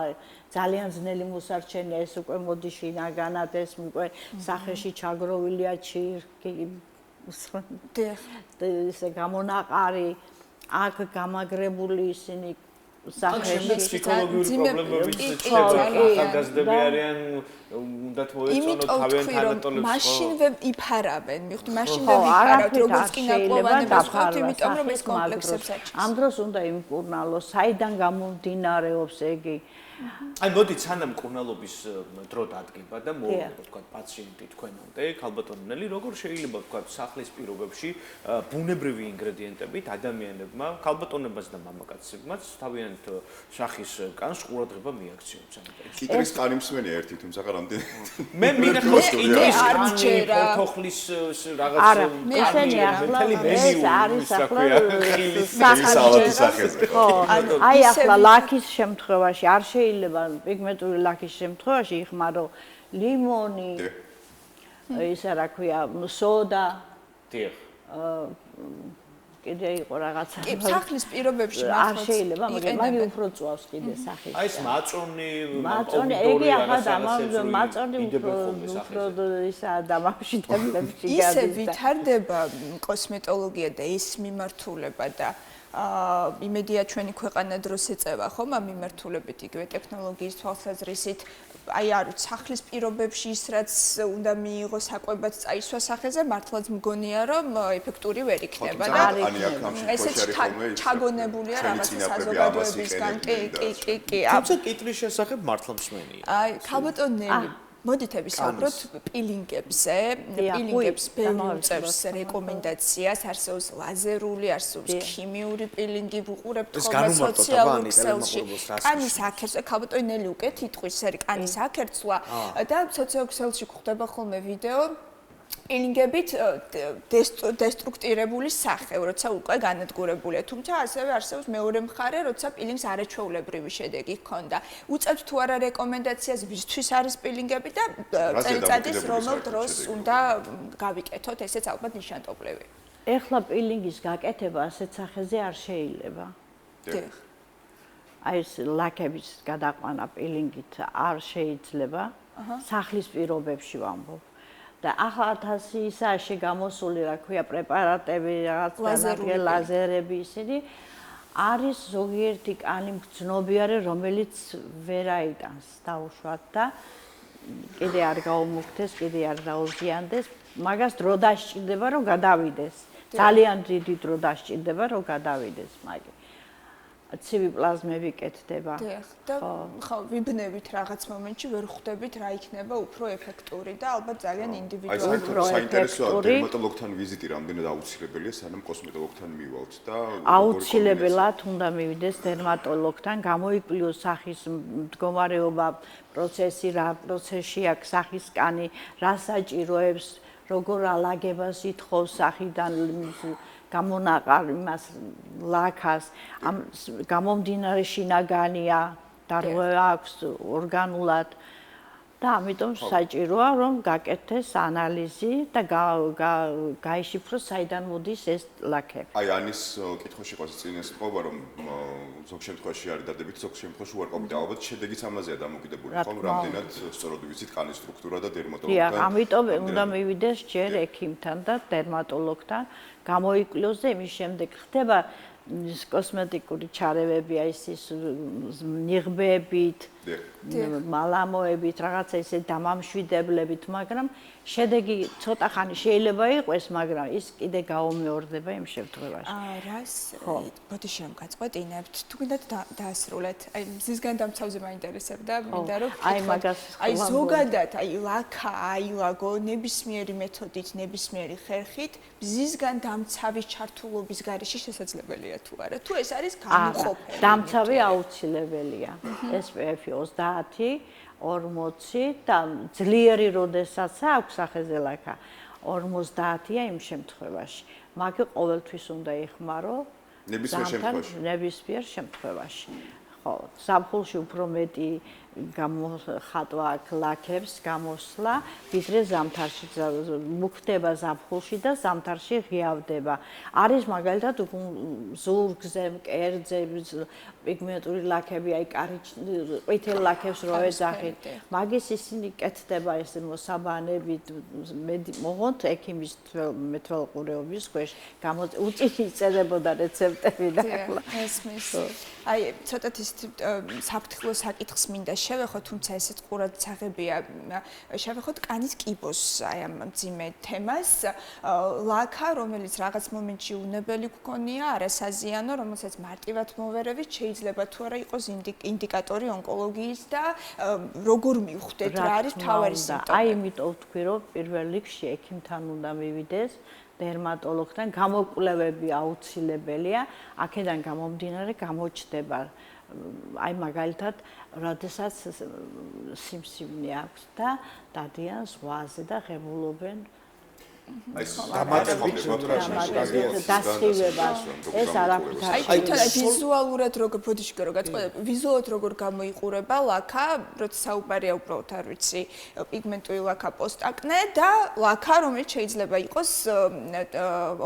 ძალიან ძნელი მოსარჩენია, ეს უკვე მოდი შინაგანად, ეს უკვე სახეში ჩაგროვილია ჩირკი, ესე გამონაყარი, აქ გამაგრებული ისინი სახეში ფსიქოლოგიური პრობლემებიც ჩნდება, ახალგაზრდები არიან, უნდათ მოეწონოთ თავიანთ თანატოლებს. მაშინვე იფარავენ, მივხვდი, მაშინვე ვიფარავთ, როგორც კი ნაკლოვანებას ხართ, იმიტომ რომ ეს კომპლექსებს აჩენს. ამ დროს უნდა იმკურნალოს, საიდან გამომდინარეობს ეგი. აი მოდით სანამ მკურნალობის დრო დადგება და მოვიდეთ თქვა პაციენტი თქვენამდე, ქალბატონელი, როგორ შეიძლება თქვა სახლის პირობებში ბუნებრივი ინგრედიენტებით ადამიანებმა, ქალბატონებმაც და მამაკაცებმაც თავიანთ სახის კანს ყურადღება მიაქციონ საინტერესო. კიტრის კანი მსმენია ერთი, თუმცა რამდენი მე მინახავს კიტრის კანი, ფოთოხლის რაღაც ესენი ახლა ეს არის ახლა სალატის სახეზე. ხო, აი ახლა ლაქის შემთხვევაში არ შეიძლება პიგმენტური ლაქის შემთხვევაში იხმარო ლიმონი, ისა რა ქვია, სოდა. დიახ. კიდე იყო რაღაცა. კი, სახლის პირობებში არ შეიძლება, მაგრამ უფრო წვავს კიდე სახის. აი ეს მაწონი, ეგი ახლა მაწონი უფრო ისა დამამში თემლებში გადის. ისე ვითარდება კოსმეტოლოგია და ეს მიმართულება და იმედია ჩვენი ქვეყანა დროს ეწევა ხომ ამ მიმართულებით იგივე ტექნოლოგიის თვალსაზრისით აი არ ვიცი სახლის პირობებში ის რაც უნდა მიიღოს საკვებად წაისვა სახეზე მართლაც მგონია რომ ეფექტური ვერ იქნება და ესეც ჩაგონებულია რაღაცა საზოგადოებისგან კი თუმცა კიტრის შესახებ მართლა მსმენია აი ქალბატონელი მოდით ვისაუბროთ პილინგებზე. პილინგებს ბევრი უწევს რეკომენდაციას, არსებობს ლაზერული, არსებობს ქიმიური პილინგი, ვუყურებთ ხოლმე სოციალურ ქსელში. კანის აკერწვა, ქალბატონელი უკეთ იტყვის, ეს არის კანის აკერწვა და სოციალურ ქსელში გვხვდება ხოლმე ვიდეო პილინგებით დესტრუქტირებული სახე, როცა უკვე განადგურებულია. თუმცა ასევე არსებობს მეორე მხარე, როცა პილინგს არაჩვეულებრივი შედეგი ჰქონდა. უწევთ თუ არა რეკომენდაციას, ვისთვის არის პილინგები და წელიწადის რომელ დროს უნდა გავიკეთოთ, ესეც ალბათ ნიშანდობლივი. ეხლა პილინგის გაკეთება ასეთ სახეზე არ შეიძლება. დიახ. აი ეს ლაქების გადაყვანა პილინგით არ შეიძლება. სახლის პირობებში ვამბობ. და ახლა 1000 ისაში გამოსული რა ქვია პრეპარატები რაღაც ლაზერები ისინი არის ზოგიერთი კანი მგრძნობიარე რომელიც ვერ აიტანს დაუშვათ და კიდე არ გაუმუქდეს, კიდე არ დაუზიანდეს, მაგას დრო დასჭირდება რომ გადავიდეს. ძალიან დიდი დრო დასჭირდება რომ გადავიდეს მაგი. ცივი პლაზმები კეთდება. დიახ, და ხო, ვიბნებით რაღაც მომენტში ვერ ხვდებით რა იქნება უფრო ეფექტური და ალბათ ძალიან ინდივიდუალური. აი საინტერესოა დერმატოლოგთან ვიზიტი რამდენად აუცილებელია სანამ კოსმეტოლოგთან მივალთ და აუცილებლად უნდა მივიდეს დერმატოლოგთან, გამოიკვლიოს სახის მდგომარეობა, პროცესი, რა პროცესში აქვს სახის კანი, რა საჭიროებს, როგორ ალაგებას ითხოვს სახიდან გამონაყარ იმას ლაქას ამ გამომდინარე შინაგანია და რო აქვს ორგანულად და ამიტომ საჭიროა რომ გაკეთდეს ანალიზი და გაიშიფროს საიდან მოდის ეს ლაქები. აი ანის კითხვაში ყავს წინეს ყობა რომ ზოგ შემთხვევაში არის დადებით, ზოგ შემთხვევაში უარყოფით ალბათ შედეგიც ამაზეა დამოკიდებული ხომ რამდენად სწორად ვიცით კანის სტრუქტურა და დერმატოლოგთან. დიახ, ამიტომ უნდა მივიდეს ჯერ ექიმთან და დერმატოლოგთან გამოიკვლიოს და იმის შემდეგ ხდება ის კოსმეტიკური ჩარევები, აი ის ნიღბებით, მალამოებით, რაღაცა ისე დამამშვიდებლებით, მაგრამ შედეგი ცოტა ხანი შეიძლება იყოს, მაგრამ ის კიდე გაუმეორდება იმ შემთხვევაში. რას ბოდიშემ გაწყვეტინებთ? თუ გინდათ დაასრულეთ. აი მზისგან დამცავზე მაინტერესებდა, მინდა რომ აი ზოგადად აი ლაქა, აილაგო ნებისმიერი მეთოდით, ნებისმიერი ხერხით მზისგან დამცავის ჩართულობის გარეშე შესაძლებელია თუ არა? თუ ეს არის გამოყოფილი? დამცავი აუცილებელია. SPF 30 40 და ძლიერი როდესაც აქვს სახეზე ლაქა 50-ია იმ შემთხვევაში. მაგ ყოველთვის უნდა იხმარო ნებისმიერ შემთხვევაში. ხო, ზაფხულში უფრო მეტი გამოხატვა აქვს ლაქებს გამოსვლა, ვიდრე ზამთარში. მუქდება ზაფხულში და ზამთარში ღიავდება. არის მაგალითად ზურგზე, მკერდზე პიგმენტური ლაქები, აი ყვითელ ლაქებს რო ეძახით. მაგის ისინი კეთდება ეს მოსაბანებით, მოღონთ ექიმის მეთვალყურეობის ქვეშ. უწინი იწერებოდა რეცეპტები და ესმის. აი ცოტათი საფრთხილო საკითხს მინდა შევეხო, თუმცა ესეც ყურად საღებია. შევეხოთ კანის კიბოს აი ამ მძიმე თემას. ლაქა, რომელიც რაღაც მომენტში უნებელი გქონია, არასაზიანო, რომელსაც მარტივად მოვერევით, შეიძლება თუ არა იყოს ინდიკატორი ონკოლოგიის და როგორ მივხვდეთ რა არის მთავარი სიმპტომი. აი იმიტომ ვთქვი, რომ პირველ რიგში ექიმთან უნდა მივიდეს. დერმატოლოგთან გამოკვლევები აუცილებელია, აქედან გამომდინარე გამოჩნდება აი მაგალითად, როდესაც სიმსივნე აქვს და დადიან ზღვაზე და ღებულობენ დასხივებას. ეს არაფრით არ აი თვითონ ვიზუალურად როგორ ბოდიშკო რო გაწყვეტ, ვიზუალურად როგორ გამოიყურება ლაქა, როცა საუბარია უბრალოდ არ ვიცი, პიგმენტური ლაქა პოსტაკნე და ლაქა, რომელიც შეიძლება იყოს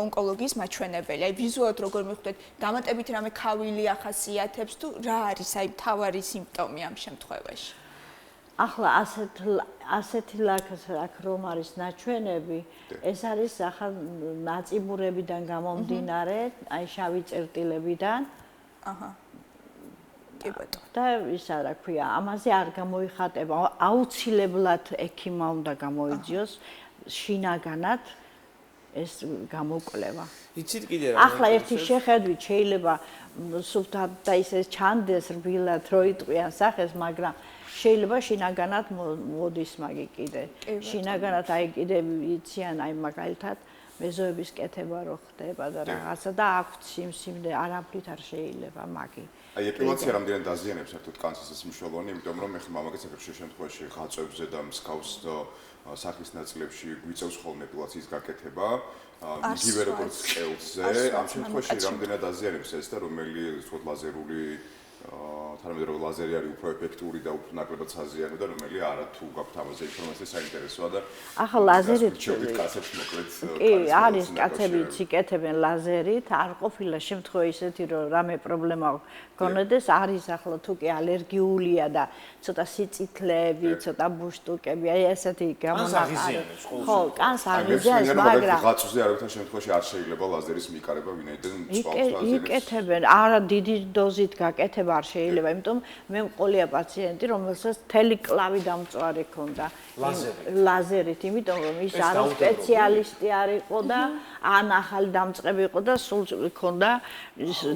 ონკოლოგიის მაჩვენებელი. აი ვიზუალურად როგორ მიხვდეთ, დამატებით რამე ქავილი ახასიათებს თუ რა არის აი მთავარი სიმპტომი ამ შემთხვევაში? ახლა ასეთი ლაქს აქ რომ არის ნაჩვენები, ეს არის ახალ ნაწიბურებიდან გამომდინარე, აი შავი წერტილებიდან. კი ბატონო. და ისა რა ქვია, ამაზე არ გამოიხატება, აუცილებლად ექიმმა უნდა გამოიძიოს შინაგანად ეს გამოკვლევა. იცით კიდე რა? ახლა ერთი შეხედვით შეიძლება სუფთად და ისე ჩანდეს რბილად რო იტყვიან სახეს, მაგრამ შეიძლება შინაგანად მოდის მაგი კიდე. შინაგანად აი კიდე იციან აი მაგალითად მეზოების კეთება რო ხდება და რაღაცა და აქვთ სიმსივნე არაფრით არ შეიძლება მაგი. აი ეპილაცია რამდენად დაზიანებს საერთოდ კანცერს ეს მნიშვნელოვანი, იმიტომ რომ ეხლა მამაკაცებს ხშირ შემთხვევაში ხაწვებზე და მსგავს სახის ნაწილებში გვიწევს ხოლმე ეპილაციის გაკეთება, იგივე როგორც ყელზე, ამ შემთხვევაში რამდენად დაზიანებს ეს და რომელი ვთქვათ ლაზერული თანამედროვე ლაზერი არის უფრო ეფექტური და უფრო ნაკლებად საზიანო და რომელი არა, თუ გაქვთ ამაზე ინფორმაცია საინტერესოა და ახლა ლაზერით კაცებს მოკლედ კი არის კაცებიც იკეთებენ ლაზერით, არ ყოფილა შემთხვევა ისეთი რომ რამე პრობლემა გქონდეს, არის ახლა თუ კი ალერგიულია და ცოტა სიწითლეები, ცოტა ბუშტუკები, აი ესეთი გამონაყარი. ხო, კანს აღიზიანებს, მაგრამ რაღაცზე არავითარ შემთხვევაში არ შეიძლება ლაზერის მიკარება ვინაიდან წვავს ლაზერს. იკეთებენ, არა დიდი დოზით გაკეთება არ შეიძლება, იმიტომ მე მყოლია პაციენტი, რომელსაც თელი კლავი დამწვარი ჰქონდა ლაზერით, იმიტომ რომ ის არ სპეციალისტი არ იყო და ან ახალი დამწყები იყო და სულ ჰქონდა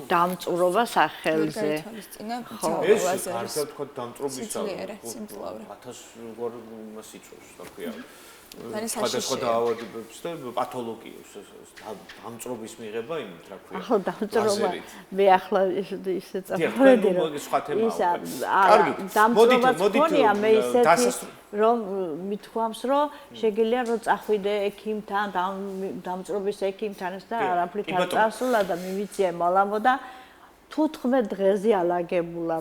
დამწვრობა სახელზე. ეს კარგად თქვა დამწვრობის 1000 როგორ მასიწევს, რა ქვია. სხვადასხვა დაავადებებს და პათოლოგიებს დამწვრობის მიღება იმით, რა ქვია. ახლა დამწვრობა მე ახლა ისე წავედი რომ ის არა დამწვრობაც ხონია მე ისეთი რომ მithქვამს რომ შეგიძლია რომ წახვიდე ექიმთან დამწვრობის ექიმთან და არაფრით არ წასულა და მივიწია მალამო და 15 დღეზე ალაგებულა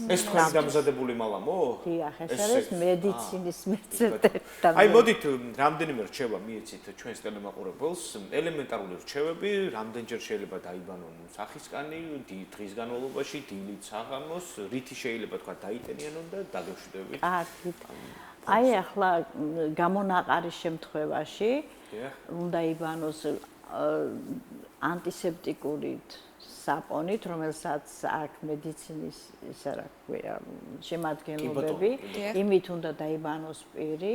ეს თქვენი დამზადებული მალამო? დიახ, ეს არის მედიცინის მეცნიერები. აი მოდით რამდენიმე რჩევა მიეცით ჩვენს ტელემაყურებელს, ელემენტარული რჩევები, რამდენჯერ შეიძლება დაიბანონ სახისკანი დღის განმავლობაში, დილით, საღამოს, რითი შეიძლება თქვა დაიტენიანონ და დაგეშვიდებით. კარგით. აი ახლა გამონაყარის შემთხვევაში უნდა იბანოს ანტისეპტიკური საპონით, რომელსაც აქ მედიცინის ისა რა ქვია, შემადგენლობები, იმით უნდა დაიბანოს პირი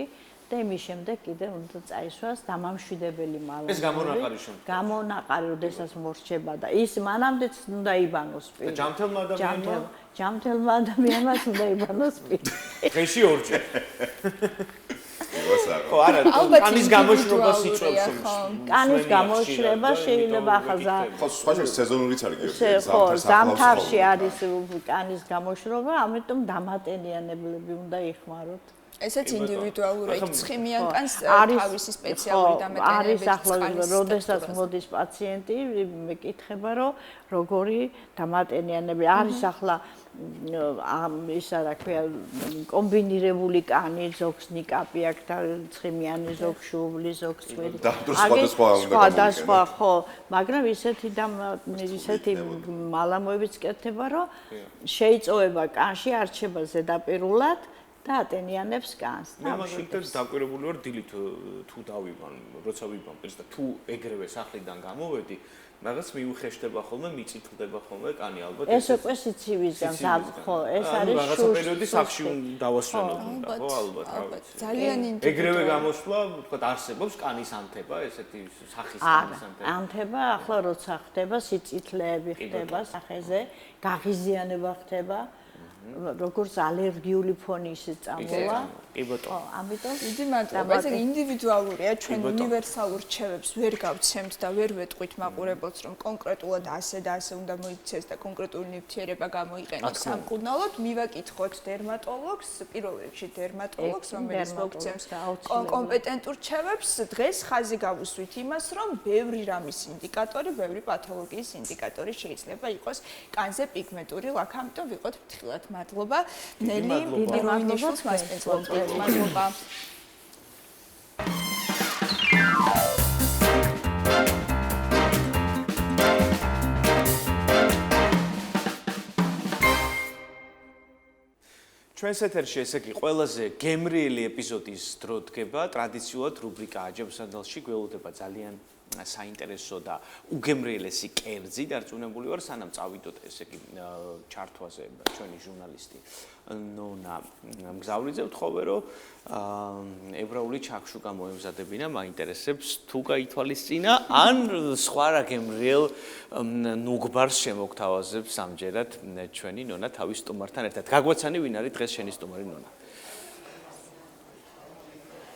და იმის შემდეგ კიდე უნდა წაისვას დამამშვიდებელი მალონი. ეს გამონაყარი შემდგომ. გამონაყარი, როდესაც მორჩება და ის მანამდეც უნდა იბანოს პირი. და ჯამთელმა ადამიანმა? ჯამთელმა ადამიანმაც უნდა იბანოს პირი. დღეში ორჯერ. ხო, არა, ალბათ კანის გამოშრობას იწვევს. კანის გამოშრება შეიძლება ახლა ხო, სხვა სეზონურიც არის ხო, ზამთარში არის კანის გამოშრობა, ამიტომ დამატენიანებლები უნდა იხმაროთ. ესეც ინდივიდუალურია, იქ ცხიმიან კანს არის თავისი სპეციალური დამატებები. არის ახლა, როდესაც მოდის პაციენტი, მეკითხება, რომ როგორი დამატენიანები არის ახლა ისა რა ქვია, კომბინირებული კანი, ზოგს ნიკაპი აქვს და ცხიმიანი, ზოგს შუბლი, ზოგს წვერი. სხვადასხვა, ხო, მაგრამ ისეთი მალამოებიც კეთდება, რომ შეიწოვება კანში, არჩება ზედაპირულად და ატენიანებს კანს. მე მაგალითად დაკვირებული ვარ დილით თუ დავიბან, როცა ვიბან პირს და თუ ეგრევე სახლიდან გამოვედი, რაღაც მიუხეშდება ხოლმე, მიწითლდება ხოლმე კანი ალბათ. ეს უკვე სიცივისგან ხო, ეს არის რაღაცა პერიოდი სახლში დავასვენოთ უნდა, ხო, ალბათ, რა ვიცი. ძალიან ინდივიდუალური. ეგრევე გამოსვლა, თქვა არსებობს კანის ანთება, ესეთი სახის კანის ანთება. ანთება ახლა როცა ხდება, სიწითლეები ხდება სახეზე, გაღიზიანება ხდება. როგორც ალერგიული ფონი ისე წამოვა. კი ბატონო. ამიტომ დიდი მადლობა. ეს ინდივიდუალურია, ჩვენ უნივერსალურ რჩევებს ვერ გავცემთ და ვერ ვეტყვით მაყურებელს, რომ კონკრეტულად ასე და ასე უნდა მოიქცეს და კონკრეტული ნივთიერება გამოიყენოს სამკურნალოდ. მივაკითხოთ დერმატოლოგს, პირველ რიგში დერმატოლოგს, რომელიც მოგცემს კომპეტენტურ რჩევებს. დღეს ხაზი გავუსვით იმას, რომ ბევრი რამის ინდიკატორი, ბევრი პათოლოგიის ინდიკატორი შეიძლება იყოს კანზე პიგმენტური ლაქა, ამიტომ ვიყოთ ფრთხილად. მადლობა. ნელი, როინიშვილს მასპინძლობთ. მადლობა. ჩვენს ეთერში ესე იგი ყველაზე გემრიელი ეპიზოდის დრო დგება, ტრადიციულად რუბრიკა აჯებსადელში გველოდება ძალიან საინტერესო და უგემრიელესი კერძი დარწმუნებული ვარ, სანამ წავიდოთ ესე იგი ჩართვაზე ჩვენი ჟურნალისტი ნონა მგზავრიძე ვთხოვე, რომ ებრაული ჩახშუკა მოემზადებინა, მაინტერესებს თუ გაითვალისწინა, ან სხვა რა გემრიელ ნუგბარს შემოგთავაზებს ამჯერად ჩვენი ნონა თავის სტუმართან ერთად. გაგვაცანი ვინ არის დღეს შენი სტუმარი ნონა?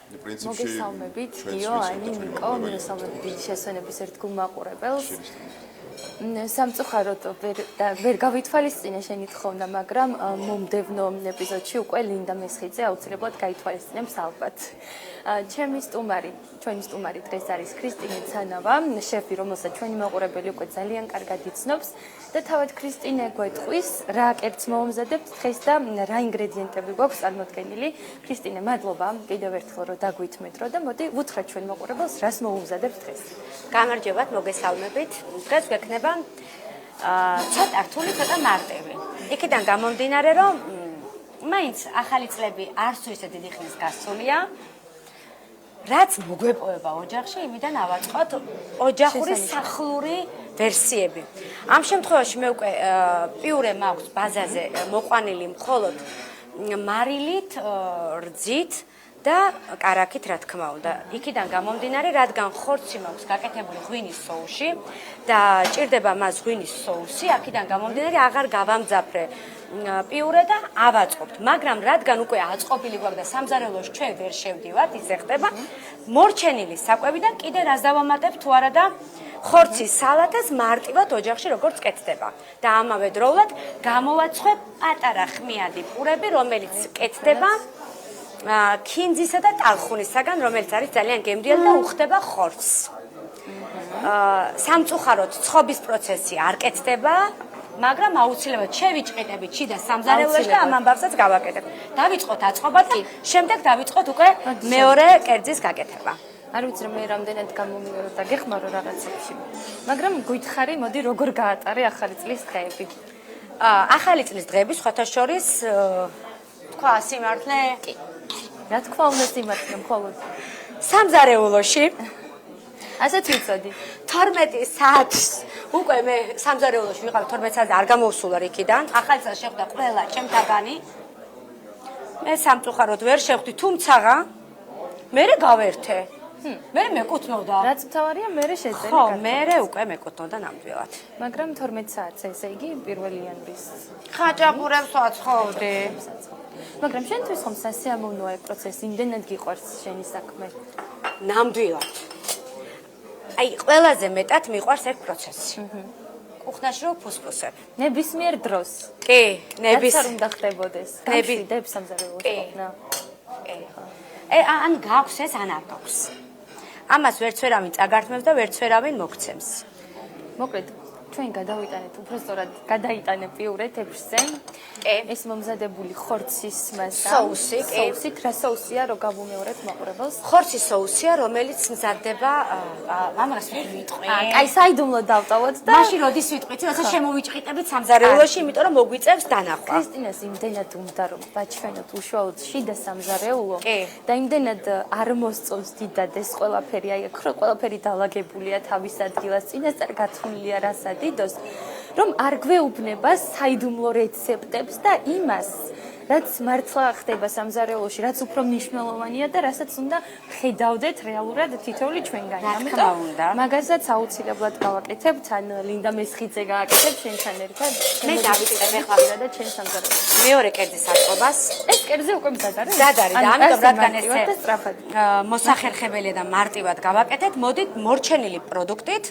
მოგესალმებით, გიო, აინი, ნიკო, მოგესალმებით დიდი შესვენების ერთგულ მაყურებელს. სამწუხაროდ ვერ გავითვალისწინე შენი თხოვნა, მაგრამ მომდევნო ეპიზოდში უკვე ლინდა მესხიძე აუცილებლად გაითვალისწინებს ალბათ. ჩემი სტუმარი, ჩვენი სტუმარი დღეს არის ქრისტინე ცანავა, შეფი, რომელსაც ჩვენი მაყურებელი უკვე ძალიან კარგად იცნობს და თავად ქრისტინე გვეტყვის, რა კერძს მოუმზადებთ დღეს და რა ინგრედიენტები გვაქვს წარმოდგენილი. ქრისტინე, მადლობა კიდევ ერთხელ, რომ დაგვითმეთ დრო და მოდი ვუთხრათ ჩვენ მაყურებელს, რას მოუმზადებთ დღეს. გამარჯობათ, მოგესალმებით. დღეს გვექნება ცოტა რთული, ცოტა მარტივი. იქიდან გამომდინარე, რომ მაინც ახალი წლები არც თუ ისე დიდი ხნის გასულია. რაც მოგვეპოვება ოჯახში, იმიდან ავაწყოთ ოჯახური სახლური ვერსიები. ამ შემთხვევაში მე უკვე პიურე მაქვს ბაზაზე მოყვანილი მხოლოდ მარილით, რძით და კარაქით, რა თქმა უნდა. იქიდან გამომდინარე, რადგან ხორცი მაქვს გაკეთებული ღვინის соуში და ჭირდება მას ღვინის соуსი, აქედან გამომდინარე აღარ გავამძაფრე პიურე და ავაწყობთ. მაგრამ რადგან უკვე აწყობილი გვაქვს და სამზარეულოში ჩვენ ვერ შევდივართ, ისე ხდება. მორჩენილი საკვებიდან კიდე რას დავამატებ თუ არა და ხორცის სალათას მარტივად ოჯახში როგორც კეთდება. და ამავე დროულად გამოვაცხებ პატარა ხმიადი პურები, რომელიც კეთდება ქინძისა და ტალხუნისაგან, რომელიც არის ძალიან გემრიელი და უხდება ხორცს. სამწუხაროდ ცხობის პროცესი არ კეთდება, მაგრამ აუცილებლად შევიჭყიდებით შიდა სამზარეულოში და ამ ამბავსაც გავაკეთებ. დავიწყოთ აწყობა და შემდეგ დავიწყოთ უკვე მეორე კერძის გაკეთება. არ ვიცი რომ მე რამდენად გამომიორო და გეხმარო რაღაცებში. მაგრამ გითხარი, მოდი როგორ გაატარე ახალი წლის დღეები. ახალი წლის დღეები სხვათა შორის თქვა სიმართლე? კი. რა თქვა უნდა სიმართლე მხოლოდ სამზარეულოში. ასეთ ვიცოდი. 12 საათს უკვე მე სამზარეულოში ვიყავ 12 საათზე არ გამოვსულა იქიდან. ახალი წელს შეხვდა ყველა ჩემთაგანი. მე სამწუხაროდ ვერ შეხვდი, თუმცა მე გავერთე. მე მეკუთვნოდა. რაც მთავარია მე შეძელი. ხო, მე უკვე მეკუთვნოდა ნამდვილად. მაგრამ 12 საათს ესე იგი პირველი იანვრის ხაჭაპურებს ვაცხოვდი. მაგრამ შენთვის ხომ სასიამოვნოა ეს პროცესი, იმდენად გიყვარს შენი საქმე? ნამდვილად. აი, ყველაზე მეტად მიყვარს ეს პროცესი. კუხნაში რო ფუსფუსებ. ნებისმიერ დროს. კი, ნების. რაც არ უნდა ხდებოდეს. გამშვიდებს სამზარეულოს ყოფნა. კი. ან გაქვს ეს, ან არ გაქვს. ამას ვერც ვერავინ წაგართმევს და ვერც ვერავინ მოგცემს. მოკლედ, ჩვენ გადავიტანეთ, უბრალოდ გადაიტანე პიურე თეფშზე. ეს მომზადებული ხორცის მასა. სოუსი, კი. სოუსი, რა სოუსია, რო გავუმეორეთ მაყურებელს? ხორცის სოუსია, რომელიც მზადდება, ამას ვერ ვიტყვი. კაი, საიდუმლო დავტოვოთ და მაშინ როდის ვიტყვით, როცა შემოვიჭყიტებით სამზარეულოში, იმიტომ რომ მოგვიწევს დანახვა. კრისტინას იმდენად უნდა რომ ბაჩვენოთ უშუალოდ შიდა სამზარეულო კი. და იმდენად არ მოსწონს დიდად ეს ყველაფერი, აი აქ რო ყველაფერი დალაგებულია თავის ადგილას, წინასწარ გათვლილია რას ადიდოს, რომ არ გვეუბნება საიდუმლო რეცეპტებს და იმას, რაც მართლა ხდება სამზარეულოში, რაც უფრო მნიშვნელოვანია და რასაც უნდა ხედავდეთ რეალურად თითოეული ჩვენგანი. მაგასაც აუცილებლად გავაკეთებთ, ან ლინდა მესხიძე გააკეთებს შენთან ერთად. მე დავიწყებ ახლა და ჩვენ სამზარეულოში. მეორე კერძის აწყობას. ეს კერძი უკვე მზად არის? მზად არის და ამიტომ რადგან ეს სწრაფად მოსახერხებელია და მარტივად გავაკეთეთ, მოდით მორჩენილი პროდუქტით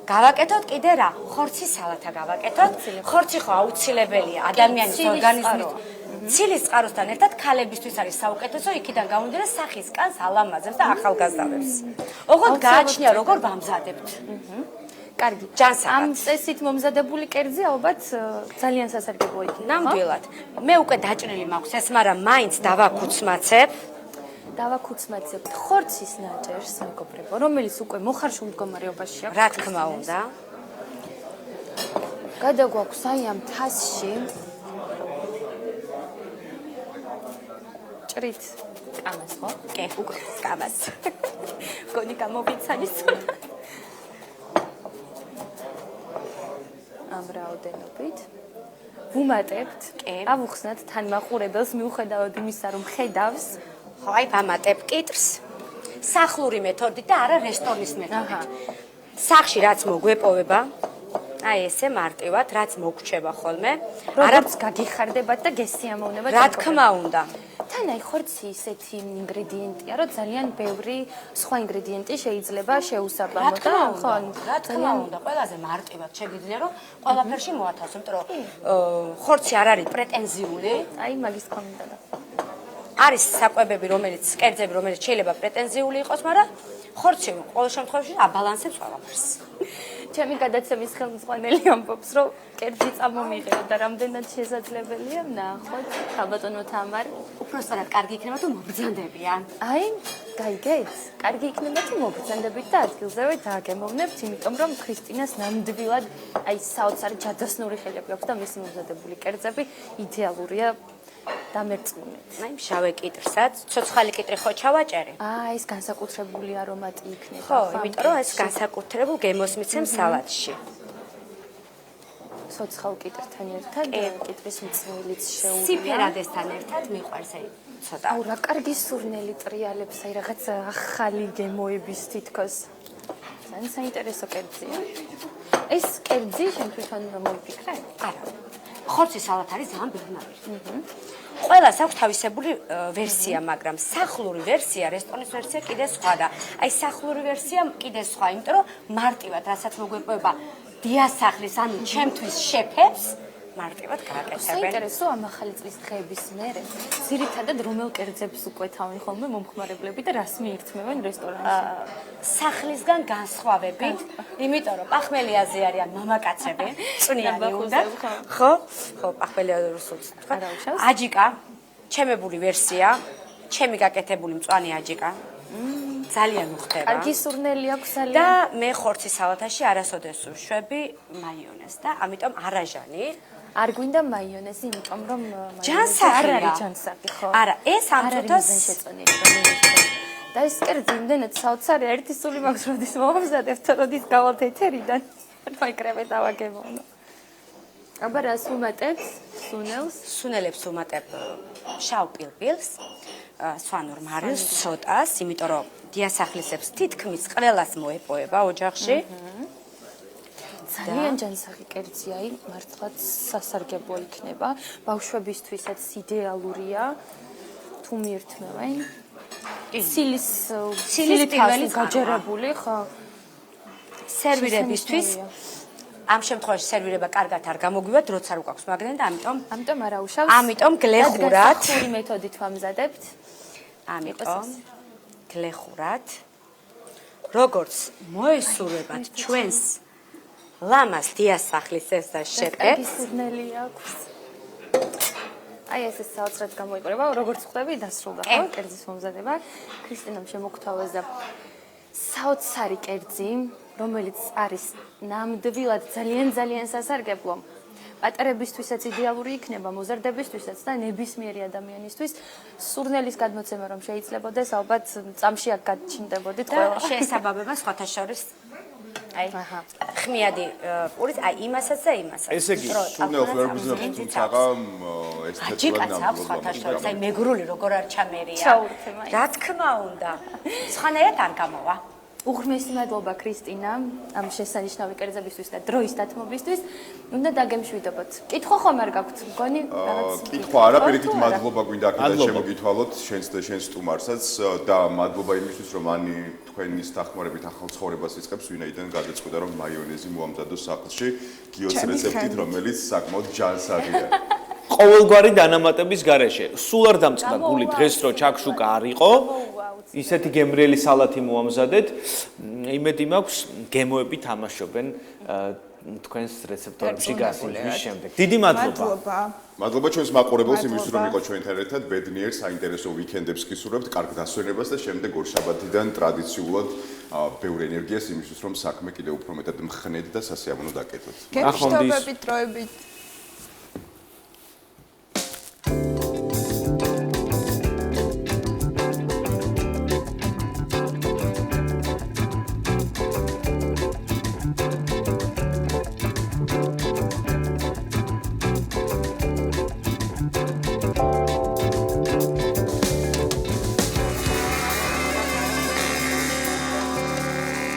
გავაკეთოთ კიდე რა? ხორცის სალათა გავაკეთოთ. ხორცი ხო აუცილებელია ადამიანის ორგანიზმის ცილის წყაროსთან ერთად ქალებისთვის არის საუკეთესო, იქიდან გამომდინარე სახის კანს ალამაზებს და ახალგაზრდებს. ოღონდ გააჩნია როგორ ვამზადებთ. კარგი. ჯანსაღად. ამ წესით მომზადებული კერძი ალბათ ძალიან სასარგებლო იქნება. ნამდვილად. მე უკვე დაჭრილი მაქვს ეს, მაგრამ მაინც დავაკუცმაცებ. დავაკუცმაცებთ ხორცის ნაჭერს, მეგობრებო, რომელიც უკვე მოხარშულ მდგომარეობაში აქვს. რა თქმა უნდა. გადაგვაქვს აი ამ თასში ჭრით კამას, ხო? კი, უკვე კამას. გონი გამოვიცანის. ამ რაოდენობით ვუმატებთ, ავუხსნათ თან მაყურებელს მიუხედავად იმისა, რომ ხედავს ხო, აი ვამატებ კიტრს სახლური მეთოდით და არა რესტორნის მეთოდით. სახლში რაც მოგვეპოვება, აი ესე მარტივად, რაც მოგრჩება ხოლმე, როგორც გაგიხარდებათ და გესიამოვნებათ. რა თქმა უნდა. თან აი ხორცი ისეთი ინგრედიენტია, რომ ძალიან ბევრი სხვა ინგრედიენტი შეიძლება შეუსაბამო და ხო, რა თქმა უნდა, ყველაზე მარტივად შეგიძლია რომ ყველაფერში მოათავსო, იმიტომ რომ ხორცი არ არის პრეტენზიული, აი მაგის თქმა უნდა და არის საკვებები, კერძები, რომელიც შეიძლება პრეტენზიული იყოს, მაგრამ ხორცი ყოველ შემთხვევაში აბალანსებს ყველაფერს. ჩემი გადაცემის ხელმძღვანელი ამბობს, რომ კერძი წამომიღება და რამდენად შესაძლებელია ნახოთ, ხალბატონო თამარ. უпростоრად კარგი იქნება თუ მობრძანდებიან. აი, გაიგეთ? კარგი იქნება თუ მობრძანდებით და ადგილზევე დააგემოვნებთ, იმიტომ რომ ქრისტინას ნამდვილად აი საოცარი ჯადოსნური ხელები აქვს და მისი მომზადებული კერძები იდეალურია დამერწმუნეთ. აი, შავე კიტრსაც, ცოცხალი კიტრი ხო ჩავაჭერი? ეს განსაკუთრებული არომატი იქნება. ხო, იმიტომ რომ ეს განსაკუთრებულ გემოს მიცემს სალატში. ცოცხალ კიტრთან ერთად კიტრის მწნილიც შეუძლია. სიფერადესთან ერთად მიყვარს აი ცოტა. აუ, რა კარგი სურნელი ტრიალებს, აი რაღაც ახალი გემოების თითქოს. ძალიან საინტერესო კერძია. ეს კერძი შენ თვითონ მოიფიქრე? არა. ხორცის სალათა არის ძალიან ბედნიერი. ყველას აქვს თავისებული ვერსია, მაგრამ სახლური ვერსია, რესტორნის ვერსია კიდე სხვა და აი სახლური ვერსია კიდე სხვა, იმიტომ რომ მარტივად რასაც მოგვეპოვება დიასახლის, ანუ ჩემთვის შეფებს მარტივად გააკეთებენ. საინტერესო ამ ახალი წლის დღეების მერე ძირითადად რომელ კერძებს უკვეთავენ ხოლმე მომხმარებლები და რას მიირთმევენ რესტორანში? სახლისგან განსხვავებით, იმიტომ რომ პახმელიაზე არიან მამაკაცები, წვნიანი უნდა. ხო, პახმელია რუსულს თქვა. აჯიკა, ჩემებული ვერსია, ჩემი გაკეთებული მწვანე აჯიკა. ძალიან უხდება. კარგი სურნელი აქვს ძალიან. და მე ხორცის სალათაში არასოდეს ვშვები მაიონეზს და ამიტომ არაჟანი. არ გვინდა მაიონეზი, იმიტომ რომ ჯანსაღია. არ არის ჯანსაღი, ხო? არა, ეს ამ წუთას შეწონილი. და ეს კერძი იმდენად საოცარი ერთი სული მაქვს როდის მომზადებ თუ როდის გავალთ ეთერიდან მოიკრებე დავაგებოვნო აბა რას უმატებთ სუნელს სუნელებს უმატებ შავ პილპილს სვანურ მარილს ცოტას იმიტომ რომ დიასახლისებს თითქმის ყველას მოეპოვება ოჯახში ძალიან ჯანსაღი კერძია აი მართლაც სასარგებლო იქნება ბავშვებისთვისაც იდეალურია თუ მიირთმევენ ცილის პირველი გაჯერებული ხო სერვირებისთვის ამ შემთხვევაში სერვირება კარგად არ გამოგვივათ, როცა არ გვაქვს მაგდენ და ამიტომ არა უშავს. ამიტომ გლეხურად ხური მეთოდით ვამზადებთ. ამიტომ გლეხურად როგორც მოესურვებათ ჩვენს ლამას დიასახლისებს და შეპებს. სურნელი აქვს. აი ეს საოცრად გამოიყურება, როგორც ხვდები დასრულდა ხო? კერძის მომზადება. ქრისტინამ შემოგთავაზა საოცარი კერძი, რომელიც არის ნამდვილად ძალიან სასარგებლო. პატარებისთვისაც იდეალური იქნება, მოზარდებისთვისაც და ნებისმიერი ადამიანისთვის. სურნელის გადმოცემა რომ შეიძლებოდეს, ალბათ წამში აქ გაჩნდებოდით ყველა. შეესაბამება სხვათა შორის აი ხმიადი პურის აი იმასაც და იმასაც. ესე იგი, სურნელს ვერ გძნობთ, თუმცა ესთეტურად ნამდვილად. აი მეგრული როგორ არ ჩამერია. რა თქმა უნდა. სხვანაირად არ გამოვა. უღრმესი მადლობა ქრისტინა ამ შესანიშნავი კერძებისთვის და დროის დათმობისთვის. უნდა დაგემშვიდობოთ. კითხვა ხომ არ გაქვთ? მგონი რაღაც კითხვა არა, პირიქით მადლობა გვინდა აქედან შემოგითვალოთ შენს და შენს სტუმარსაც და მადლობა იმისთვის რომ ანი თქვენის დახმარებით ახალ ცხოვრებას იწყებს, ვინაიდან გადაწყვიტა რომ მაიონეზი მოამზადოს სახლში გიოს რეცეპტით, რომელიც საკმაოდ ჯანსაღია. ყოველგვარი დანამატების გარეშე. სულ არ დამწყდა გული დღეს რო ჩაქშუკა არ იყო. ისეთი გემრიელი სალათი მოამზადეთ. იმედი მაქვს გემოები თამაშობენ თქვენს რეცეპტორებში გასვლის შემდეგ. დიდი მადლობა. მადლობა ჩვენს მაყურებელს იმისთვის რომ იყო ჩვენთან ერთად. ბედნიერ საინტერესო ვიკენდებს გისურვებთ, კარგ დასვენებას და შემდეგ ორშაბათიდან ტრადიციულად ბევრ ენერგიას იმისთვის რომ საქმე კიდევ უფრო მეტად მხნედ და სასიამოვნო დაკეთოთ. გეშტობებით დროებით